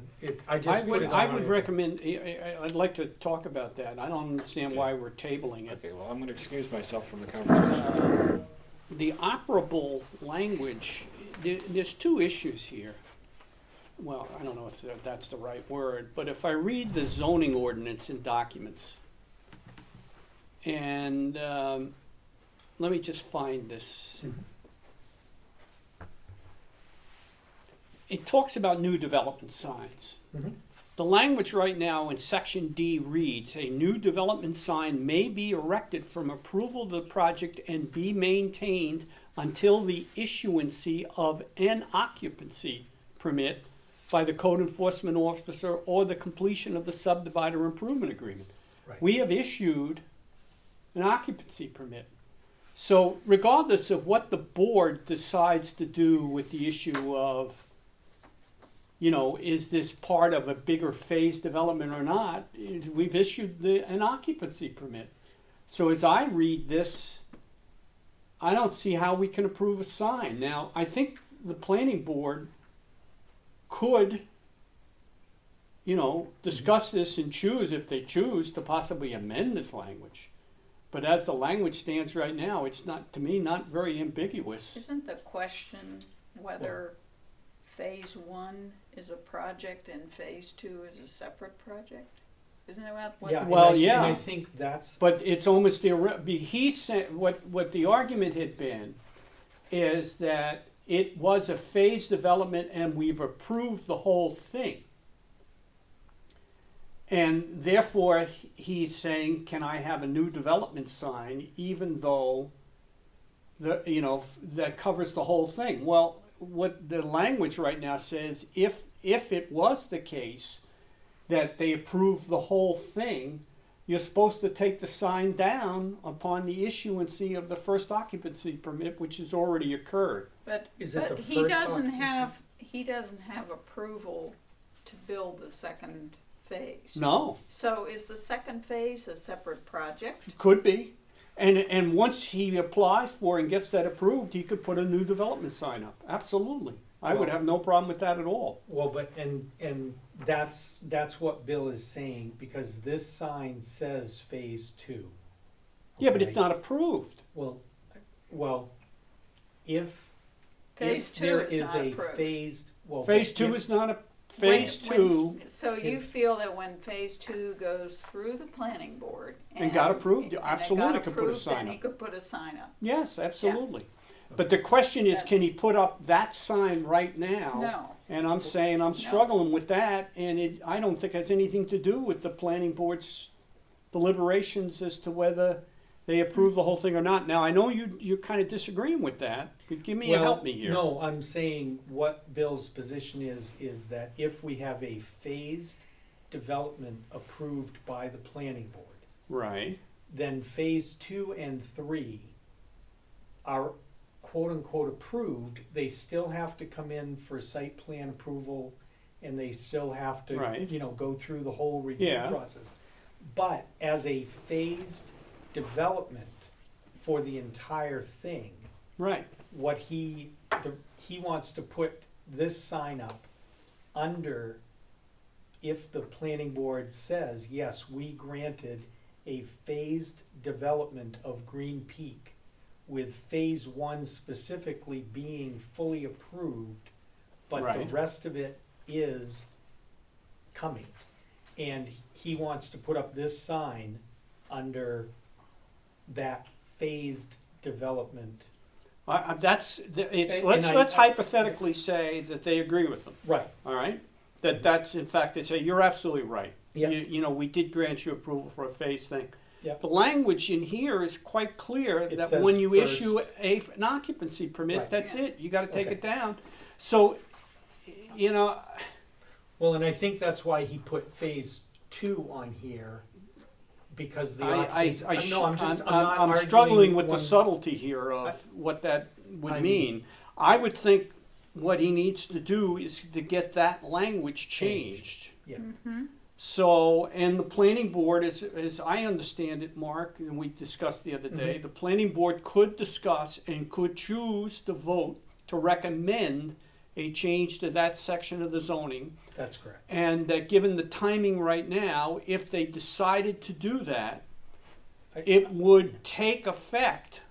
I I just put would, it I on would it. recommend, I'd like to talk about that. I don't understand why we're tabling it. Okay, well, I'm gonna excuse myself from the conversation. The operable language, there's 2 issues here. Well, I don't know if that's the right word, but if I read the zoning ordinance in documents, and let me just find this. It talks about new development signs. Mhm. The language right now in section D reads, a new development sign may be erected from approval of the project and be maintained until the issuancy of an occupancy permit by the code enforcement officer or the completion of the subdivider improvement agreement. Right. We have issued an occupancy permit. So regardless of what the board decides to do with the issue of, is this part of a bigger phase development or not, we've issued an occupancy permit. So as I read this, I don't see how we can approve a sign. Now, I think the planning board could, discuss this and choose, if they choose, to possibly amend this language. But as the language stands right now, it's not, to me, not very ambiguous. Isn't the question whether phase 1 is a project and phase 2 is a separate project? Isn't that what? Yeah, Well, and yeah. I think that's, But it's almost he said, what the argument had been is that it was a phased development and we've approved the whole thing. And therefore, he's saying, can I have a new development sign even though that covers the whole thing? Well, what the language right now says, if it was the case that they approved the whole thing, you're supposed to take the sign down upon the issuancy of the first occupancy permit, which has already occurred. But, Is it but the he first doesn't occupancy? he doesn't have approval to build the second phase. No, So is the second phase a separate project? could be. And once he applies for and gets that approved, he could put a new development sign up. Absolutely. I would Well- have no problem with that at all. well, but, and that's what Bill is saying, because this sign says phase 2. Yeah, but it's Okay? not approved. Well, if Phase if 2 there is is not a approved. phase, well. Phase but two if- is not a, phase two So you is- feel that when phase 2 goes through the planning board And got approved, and it absolutely got could put a approved, sign then he up. could put a sign up. Yes, absolutely. But the question is, can he That's- put up that sign right now? No. And I'm saying I'm struggling with that, and I don't think it has anything to do with the planning board's deliberations as to whether they approve the whole thing or not. Now, I know you're kind of disagreeing with that, but give me a help me here. No, I'm saying what Bill's position is that if we have a phased development approved by the planning board, Right, then phase 2 and 3 are quote-unquote approved. They still have to come in for site plan approval, and they still have to, Right. go through the whole review Yeah. process. But as a phased development for the entire thing, right, what he wants to put this sign up under, if the planning board says, yes, we granted a phased development of Green Peak, with phase 1 specifically being fully approved, but the Right. rest of it is coming. And he wants to put up this sign under that phased development. it's, And let's hypothetically say that they agree with them, Right. all right? That's, in fact, they say, you're absolutely right. Yep. You know, we did grant you approval for a phase thing. Yep. The language in here is quite clear It that says when you first. issue an occupancy permit, Right. that's Yeah. it, you gotta take Okay. it down. So, you know, Well, and I think that's why he put phase 2 on here, because the occupancy. No, I'm just, I'm not I'm arguing struggling with the one- subtlety here of I- what that would I mean. I would think what he needs to do is to get that language changed. Yeah. So, and the planning board, as I understand it, Mark, and we discussed the other day, the planning board could discuss and could choose to vote to recommend a change to that section of the zoning. That's correct. And that given the timing right now, if they decided to do that, I- it would take effect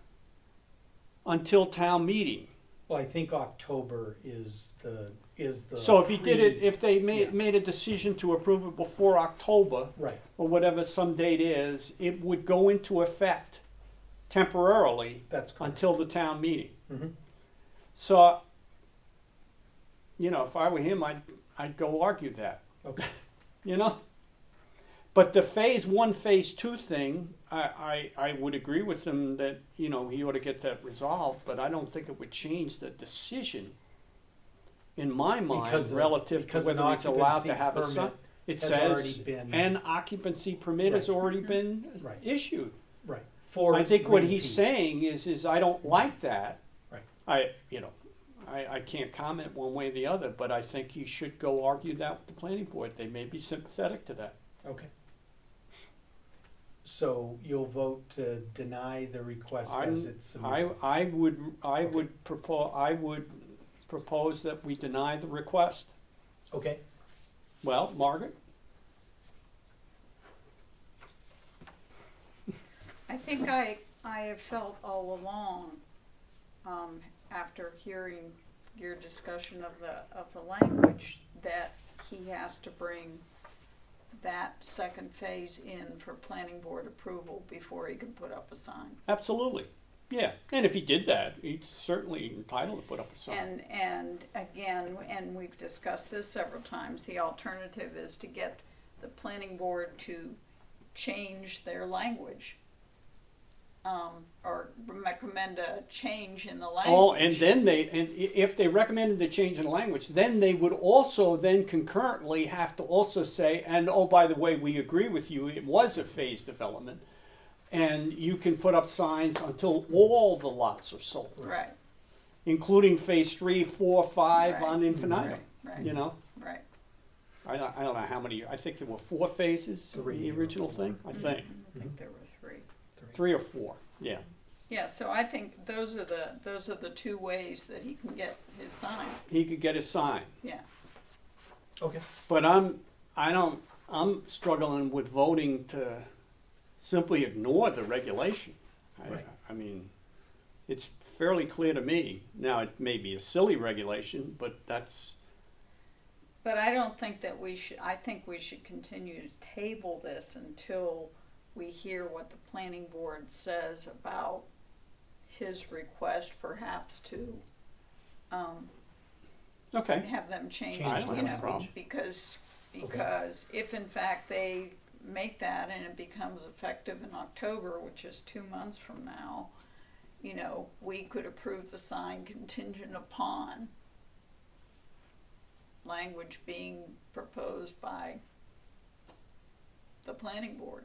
until town meeting. Well, I think October is the. So if he did it, if they Yeah. made a decision to approve it before October, Right, or whatever some date is, it would go into effect temporarily that's correct. until the town meeting. Mhm. So, you know, if I were him, I'd go argue that, Okay, you know? But the phase 1, phase 2 thing, I would agree with him that, you know, he ought to get that resolved, but I don't think it would change the decision in my mind Because relative to because an whether he's allowed to occupancy have a sign. permit It has says, already been- an occupancy permit has Right. already been Right. issued. right. For I think what Green he's Peak. saying is I don't like that. Right. I can't comment one way or the other, but I think he should go argue that with the planning board. They may be sympathetic to that. Okay. So you'll vote to deny the request as it's submitted? I would propose that we deny the request. Okay, Well, Margaret? I think I have felt all along, after hearing your discussion of the language, that he has to bring that second phase in for planning board approval before he can put up a sign. Absolutely. Yeah, and if he did that, he's certainly entitled to put up a sign. And again, and we've discussed this several times, the alternative is to get the planning board to change their language. Or recommend a change in the language. Oh, and then if they recommended the change in language, then they would also then concurrently have to also say, and oh, by the way, we agree with you, it was a phased development. And you can put up signs until all the lots are sold, Right, including phase 3, 4, 5 Right. on infinitum, right, you know? right. I don't know how many, I think there were 4 phases in Three the or original 4. thing, I think. I think there were 3. 3 or 4, yeah. Yeah, so I think those are the 2 ways that he can get his sign, He could get a sign. yeah. okay. But I'm struggling with voting to simply ignore the regulation. Right. I mean, it's fairly clear to me. Now, it may be a silly regulation, but that's, But I don't think that I think we should continue to table this until we hear what the planning board says about his request perhaps to, okay. have them change, I don't you have a know, problem. because if in fact they make that and it becomes effective in October, which is 2 months from now, you know, we could approve the sign contingent upon language being proposed by the planning board.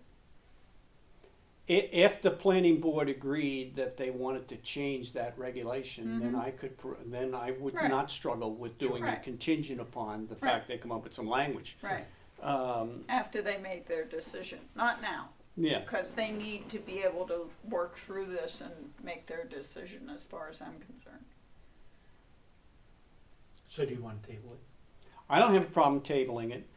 If the planning board agreed that they wanted to change that regulation, then Mhm. I could, then I would Right. not struggle with doing it Right. contingent upon the Right. fact they come up with some language. Right. Um, After they made their decision, not now, yeah, because they need to be able to work through this and make their decision as far as I'm concerned. So do you want to table it? I don't have a problem tabling it.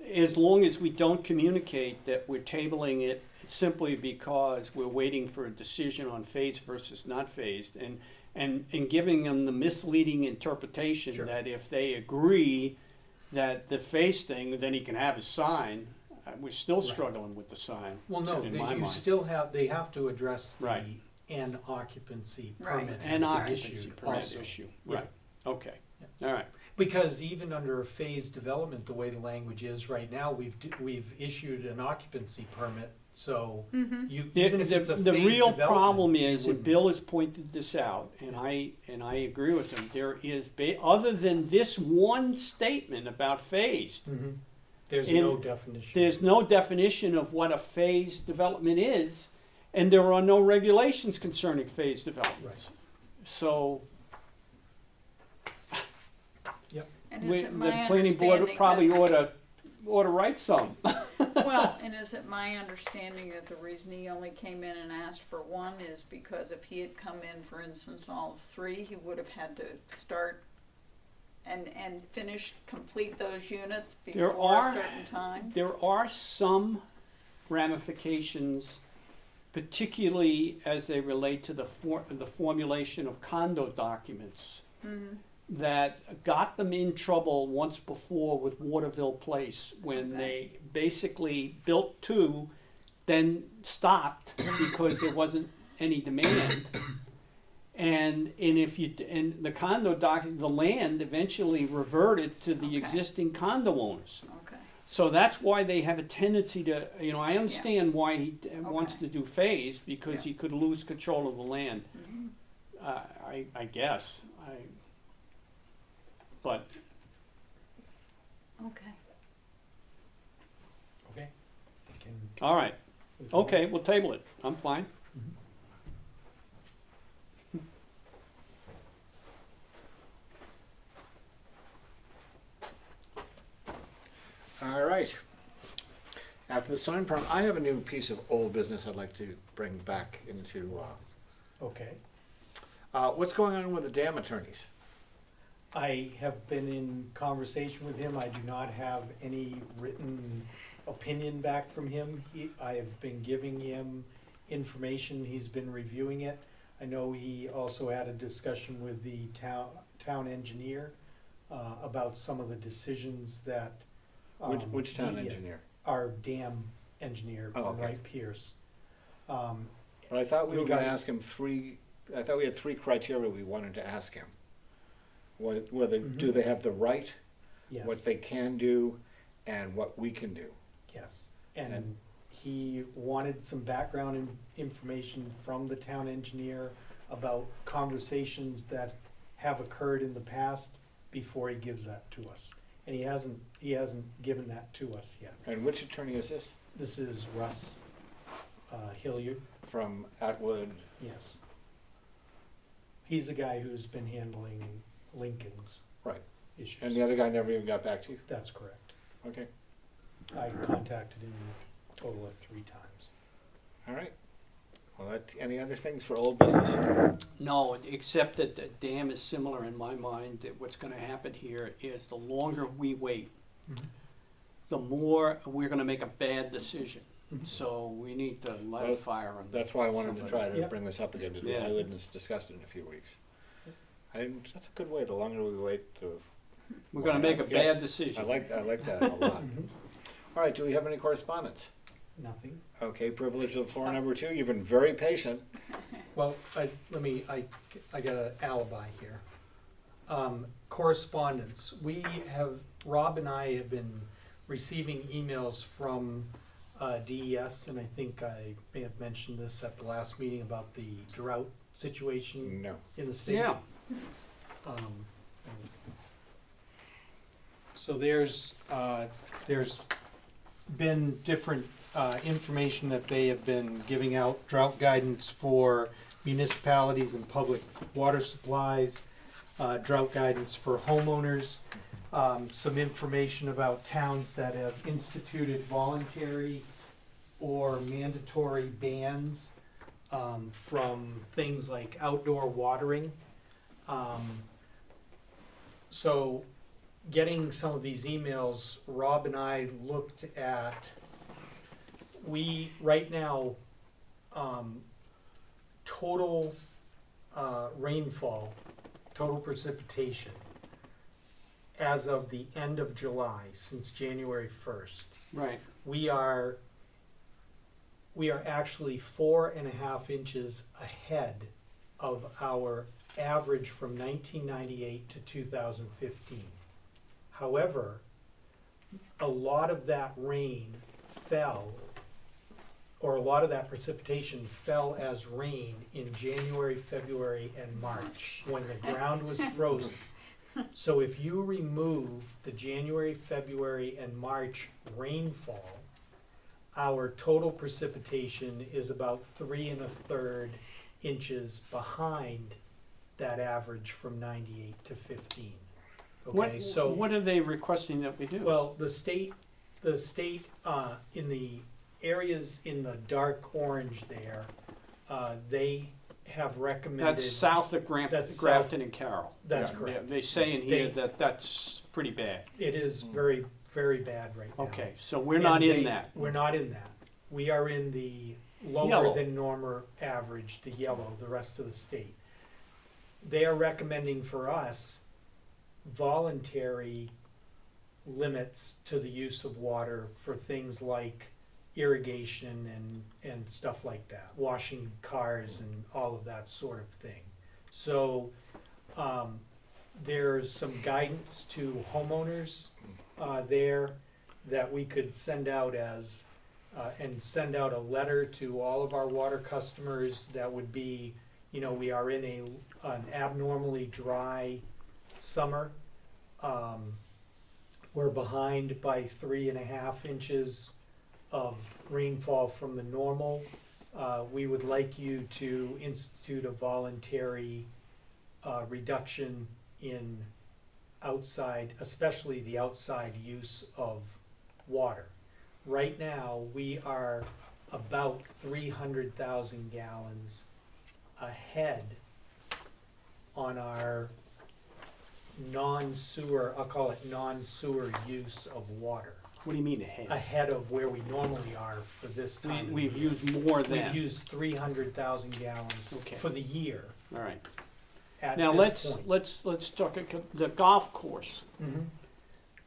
As long as we don't communicate that we're tabling it simply because we're waiting for a decision on phased versus not phased, and giving them the misleading interpretation Sure. that if they agree that the phase thing, then he can have his sign. We're still Right. struggling with the sign. Well, no, in my you mind. still have, they have to address the Right. and occupancy Right. permit An has been occupancy issued permit also. issue, Yeah. right, okay, all right. Because even under a phased development, the way the language is right now, we've issued an occupancy permit, so you, even if it's a phased The real development, problem you is, and wouldn't- Bill has pointed this out, and I agree with him, there is, other than this one statement about phased, Mhm. There's in- no definition. there's no definition of what a phased development is, and there are no regulations concerning phased developments. So, And is the it my planning board understanding probably that- ought to write some. Well, and is it my understanding that the reason he only came in and asked for one is because if he had come in, for instance, on all three, he would have had to start and finish, complete those units There before a are- certain time? There are some ramifications, particularly as they relate to the formulation of condo documents, Mhm. that got them in trouble once before with Waterville Place, when Okay. they basically built two, then stopped because there wasn't any demand. And the condo the land eventually reverted to the Okay. existing condo owners. Okay, So that's why they have a tendency to, I understand why he wants Okay. to do phase, because Yeah. he could lose control of the land. Mhm. I guess, but, Okay. Okay. Can- all right, we can- okay, we'll table it, I'm fine. All right. After the sign permit, I have a new piece of old business I'd like to bring back into, Okay. what's going on with the dam attorneys? I have been in conversation with him. I do not have any written opinion back from him. I have been giving him information. He's been reviewing it. I know he also had a discussion with the town engineer about some of the decisions that Which town the- engineer? Our dam engineer, Oh, okay. Wright Pierce. But I thought we were gonna regarding- ask him I thought we had three criteria we wanted to ask him. Whether, do Mhm. they have the right, Yes. what they can do, and what we can do. Yes, and And- he wanted some background information from the town engineer about conversations that have occurred in the past before he gives that to us. And he hasn't given that to us yet. And which attorney is this? This is Russ Hilliard, From Atwood? yes. He's the guy who's been handling Lincoln's Right. issues. And the other guy never even got back to you? That's correct. Okay, I contacted him a total of 3 times. all right. Well, any other things for old business? No, except that the dam is similar in my mind, that what's gonna happen here is the longer we wait, Mhm. the more we're gonna make a bad decision. Mhm. So we need to light Well, a fire on. That's why I wanted to try to Yep. bring this up again, because Yeah. I wouldn't discuss it in a few weeks. That's a good way, the longer we wait, the. We're gonna make a Yeah. bad decision. I like that a lot. Mhm. All right, do we have any correspondence? Nothing. Okay, privilege of the floor number 2, you've been very patient. Well, I got an alibi here. Correspondence, Rob and I have been receiving emails from DES, and I think I may have mentioned this at the last meeting about the drought situation No. in the state. Yeah. So there's been different information that they have been giving out, drought guidance for municipalities and public water supplies, drought guidance for homeowners, some information about towns that have instituted voluntary or mandatory bans from things like outdoor watering. So getting some of these emails, Rob and I looked at, we, right now, total rainfall, total precipitation, as of the end of July, since January 1st, Right. we are actually 4.5 inches ahead of our average from 1998 to 2015. However, a lot of that rain fell, or a lot of that precipitation fell as rain in January, February, and March, when the ground was frozen. So if you remove the January, February, and March rainfall, our total precipitation is about 3 1/3 inches behind that average from 98 to 15. Okay, so What are they requesting that we do? well, the state, in the areas in the dark orange there, they have recommended. That's south of That's south. Grafton and Carroll. That's Yeah, correct. They say in here They- that that's pretty bad. It is very, very bad right now. Okay, so we're not in And that. We're not in that. We are in the lower Yellow. than normal average, the yellow, the rest of the state. They are recommending for us voluntary limits to the use of water for things like irrigation and stuff like that, washing cars and all of that sort of thing. So there's some guidance to homeowners there that we could send out as, and send out a letter to all of our water customers that would be, you know, we are in an abnormally dry summer. We're behind by 3.5 inches of rainfall from the normal. We would like you to institute a voluntary reduction in outside, especially the outside use of water. Right now, we are about 300,000 gallons ahead on our non-sewer, I'll call it non-sewer use of water, What do you mean ahead? ahead of where we normally are for this time. of We've year. used more We've than. used 300,000 gallons Okay. for the year All right. at Now this point. let's talk the golf course. Mhm.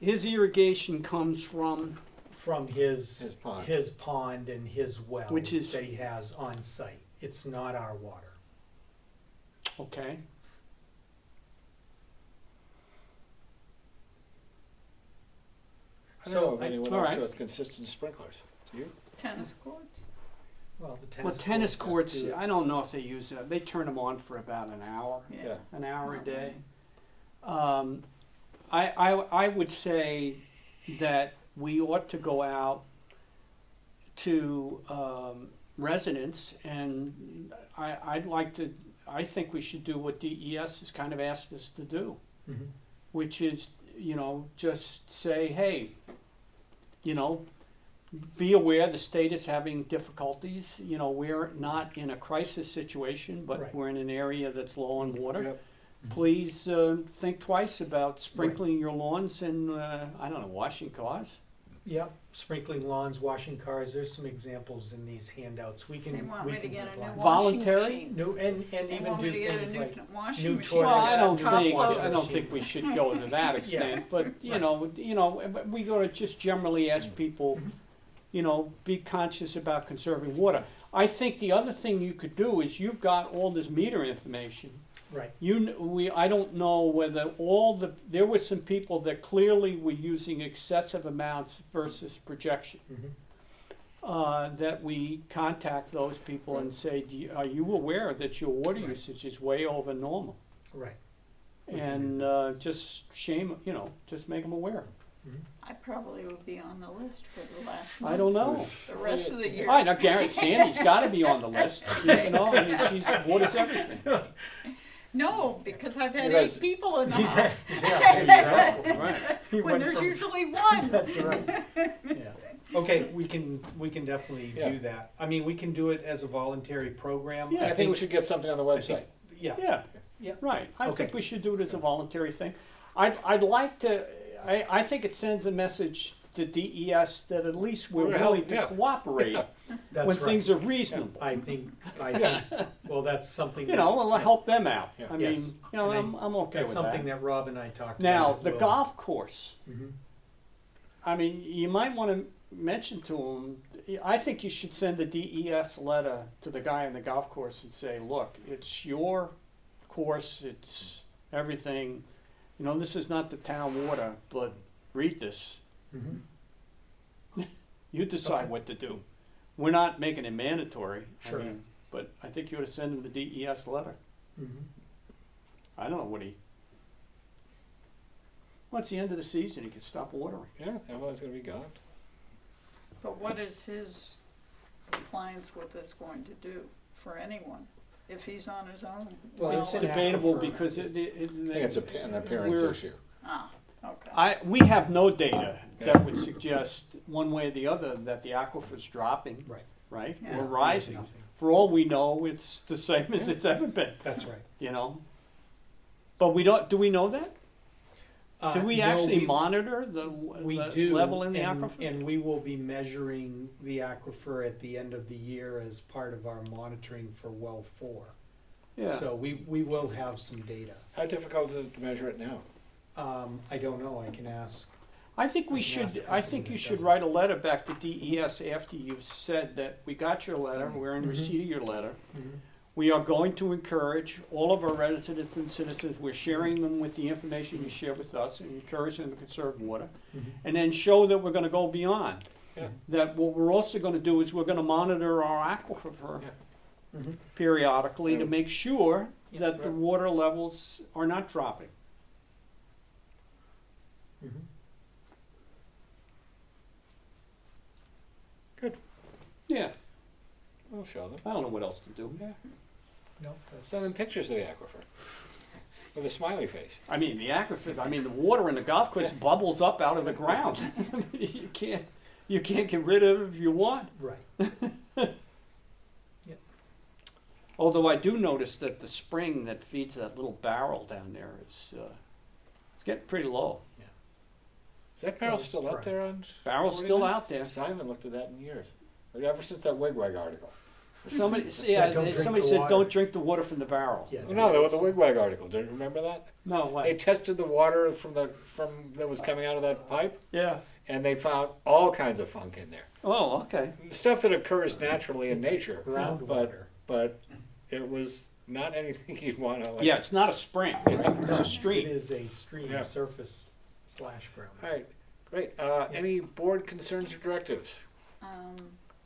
His irrigation comes from, From his His pond. pond and his well Which is- that he has on site. It's not our water. okay, I don't know So, of anyone all else right. who has consistent sprinklers. Do you? Tennis courts? Well, the well, tennis courts, do it. I don't know if they use it, they turn them on for about an hour. Yeah. An hour a not day. bad. I would say that we ought to go out to residents, and I think we should do what DES has kind of asked us to do, Mhm. which is, you know, just say, hey, you know, be aware the state is having difficulties. You know, we're not in a crisis situation, but Right. we're in an area that's low on water. Yep. Please think twice about sprinkling your lawns and, I don't know, washing cars. Yep, sprinkling lawns, washing cars, there's some examples in these handouts. We can, They want we me to can get a supply. new washing Voluntary? machine. New, and They even want me do to get a things new like, washing new machine. Well, I don't Top think, load. I don't think we should go to that extent, but, you know, but we gotta just generally ask people, you know, be conscious about conserving water. I think the other thing you could do is you've got all this meter information. Right. I don't know whether there were some people that clearly were using excessive amounts versus projection. That we contact those people and say, are you aware that your water Right. usage is way over normal? Right. And just just make them aware. I probably would be on the list for the last I month, don't know. the rest of the year. I know, Garrett, Sandy's gotta be on the list, I mean, she's, waters everything. No, because I've had You guys- 8 people in the He's house, asking, yeah, Right. he when went there's from- usually one. That's right. Yeah. Okay, we can definitely Yeah. do that. I mean, we can do it as a voluntary program. Yeah, I think we should get something on the website. Yeah. Yeah, Yeah. right, I think Okay. we should do it as a voluntary thing. I'd like to, I think it sends a message to DES that at least we're We're willing to yeah. cooperate That's when right. things are reasonable. I think, well, that's something. You know, it'll help them out. Yeah. I Yes. mean, you know, And I'm okay That's with something that. that Rob and I talked about. Now, as the well. golf course, Mhm. I mean, you might wanna mention to them, I think you should send a DES letter to the guy on the golf course and say, look, it's your course, it's everything. You know, this is not the town water, but read this. Mhm. You decide what to do. We're not making it mandatory, Sure. I mean, but I think you ought to send him the DES letter. Mhm. I don't know what well, it's the end of the season, he can stop watering. Yeah, everyone's gonna be gone. But what is his compliance with this going to do for anyone, if he's on his own? Well, It's an debatable aquifer. because I think it's an appearance we're- issue. Okay. we have no data that would suggest one way or the other that the aquifer's dropping, Right. right? Yeah. Or rising. Nothing. For all we know, it's the same as it's ever been, That's right. you know? But do we know that? Do we No, actually monitor the We the do. level in the and- aquifer? And we will be measuring the aquifer at the end of the year as part of our monitoring for well 4. Yeah. So we will have some data. How difficult is it to measure it now? I don't know, I can ask. I think we I can ask should, the I company think you that should does it. write a letter back to DES after you've said that we got your letter, we're in Mhm. receipt of your letter. Mhm. We are going to encourage all of our residents and citizens, we're sharing them with the information you share with us, and encourage them to conserve water. Mhm. And then show that we're gonna go beyond. Yeah. That what we're also gonna do is we're gonna monitor our aquifer Yeah. Mhm. periodically to Yeah. make sure Yeah, that the right. water levels are not dropping. Mhm. Yeah, We'll show them. I don't know what else to do. Yeah. No, that's- Send them pictures of the aquifer with a smiley face. I mean, the aquifer, I mean, the water in the golf course bubbles up out of the ground. You can't get rid of it if you want. Right. Although I do notice that the spring that feeds that little barrel down there is, it's getting pretty low. Is that barrel Well, still up right. there on? Barrel's still 49? out there. I haven't looked at that in years. Ever since that Wigwag article. Somebody, Yeah, don't drink somebody the said, water. don't drink the water from the barrel. Yeah. Oh, no, the Wigwag article. Do you remember that? No, They what? tested the water from that was coming out of that pipe, Yeah. and they found all kinds of funk in there. Oh, okay. Stuff that occurs naturally in nature, Groundwater. but it was not anything you'd want to. Like, Yeah, it's not a spring, right? It's a It stream. is a stream, Yeah. surface / ground. All right, great. Any board concerns or directives?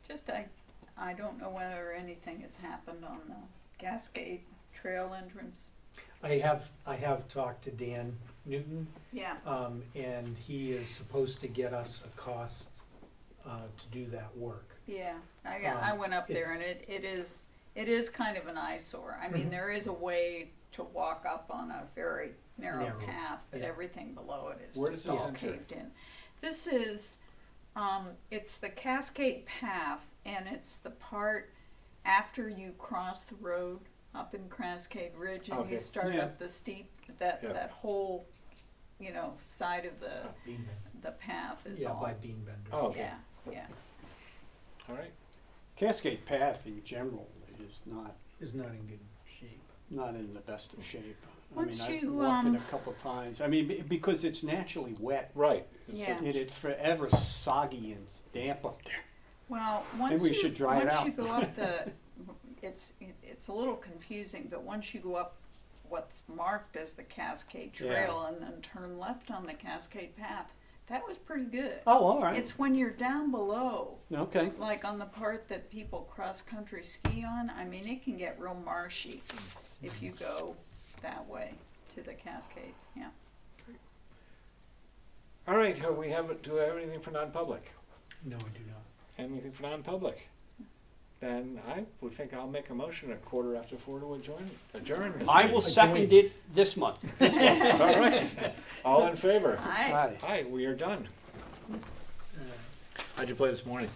Just I don't know whether anything has happened on the Cascade Trail entrance. I have talked to Dan Newton, Yeah, and he is supposed to get us a cost to do that work. yeah. I went up there and it is kind of an eyesore. I mean, Mhm. there is a way to walk up on a very narrow Narrow, path, but yeah. everything below it is Where does just this all enter? caved in. This is, it's the Cascade Path, and it's the part after you cross the road up in Cascade Ridge and Okay. you start Yeah. up the steep, Yeah. that whole, side of Bean the path is Yeah, all. by Bean Bender. Oh, okay. Yeah. All right. Cascade Path in general is Is not in good shape. not in the best of shape. Once I mean, I've you, walked it a couple of times. I mean, because it's naturally wet. Right. Yeah. It's forever soggy and damp up there. Well, once we should dry it once out. you go up the, it's a little confusing, but once you go up what's marked as the Cascade Trail and then turn left on the Cascade Path, that was pretty good. Oh, all right. It's when you're down below, Okay. like on the part that people cross-country ski on, I mean, it can get real marshy if you go that way to the Cascades, yeah. All right, do we have anything for non-public? No, I do not. Anything for non-public? Then I would think I'll make a motion at 4:15 to adjourn this I meeting. will second it this month. All right, all in favor? Aye. Aye, we are done. How'd you play this morning?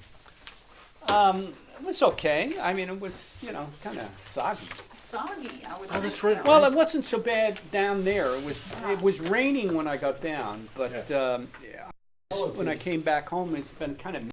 It was okay. I mean, it was, kind of soggy. Soggy, I would Oh, think that's so. right. Well, it wasn't so bad down there. It was raining when I got down, but yeah, when I came back home, it's been kind of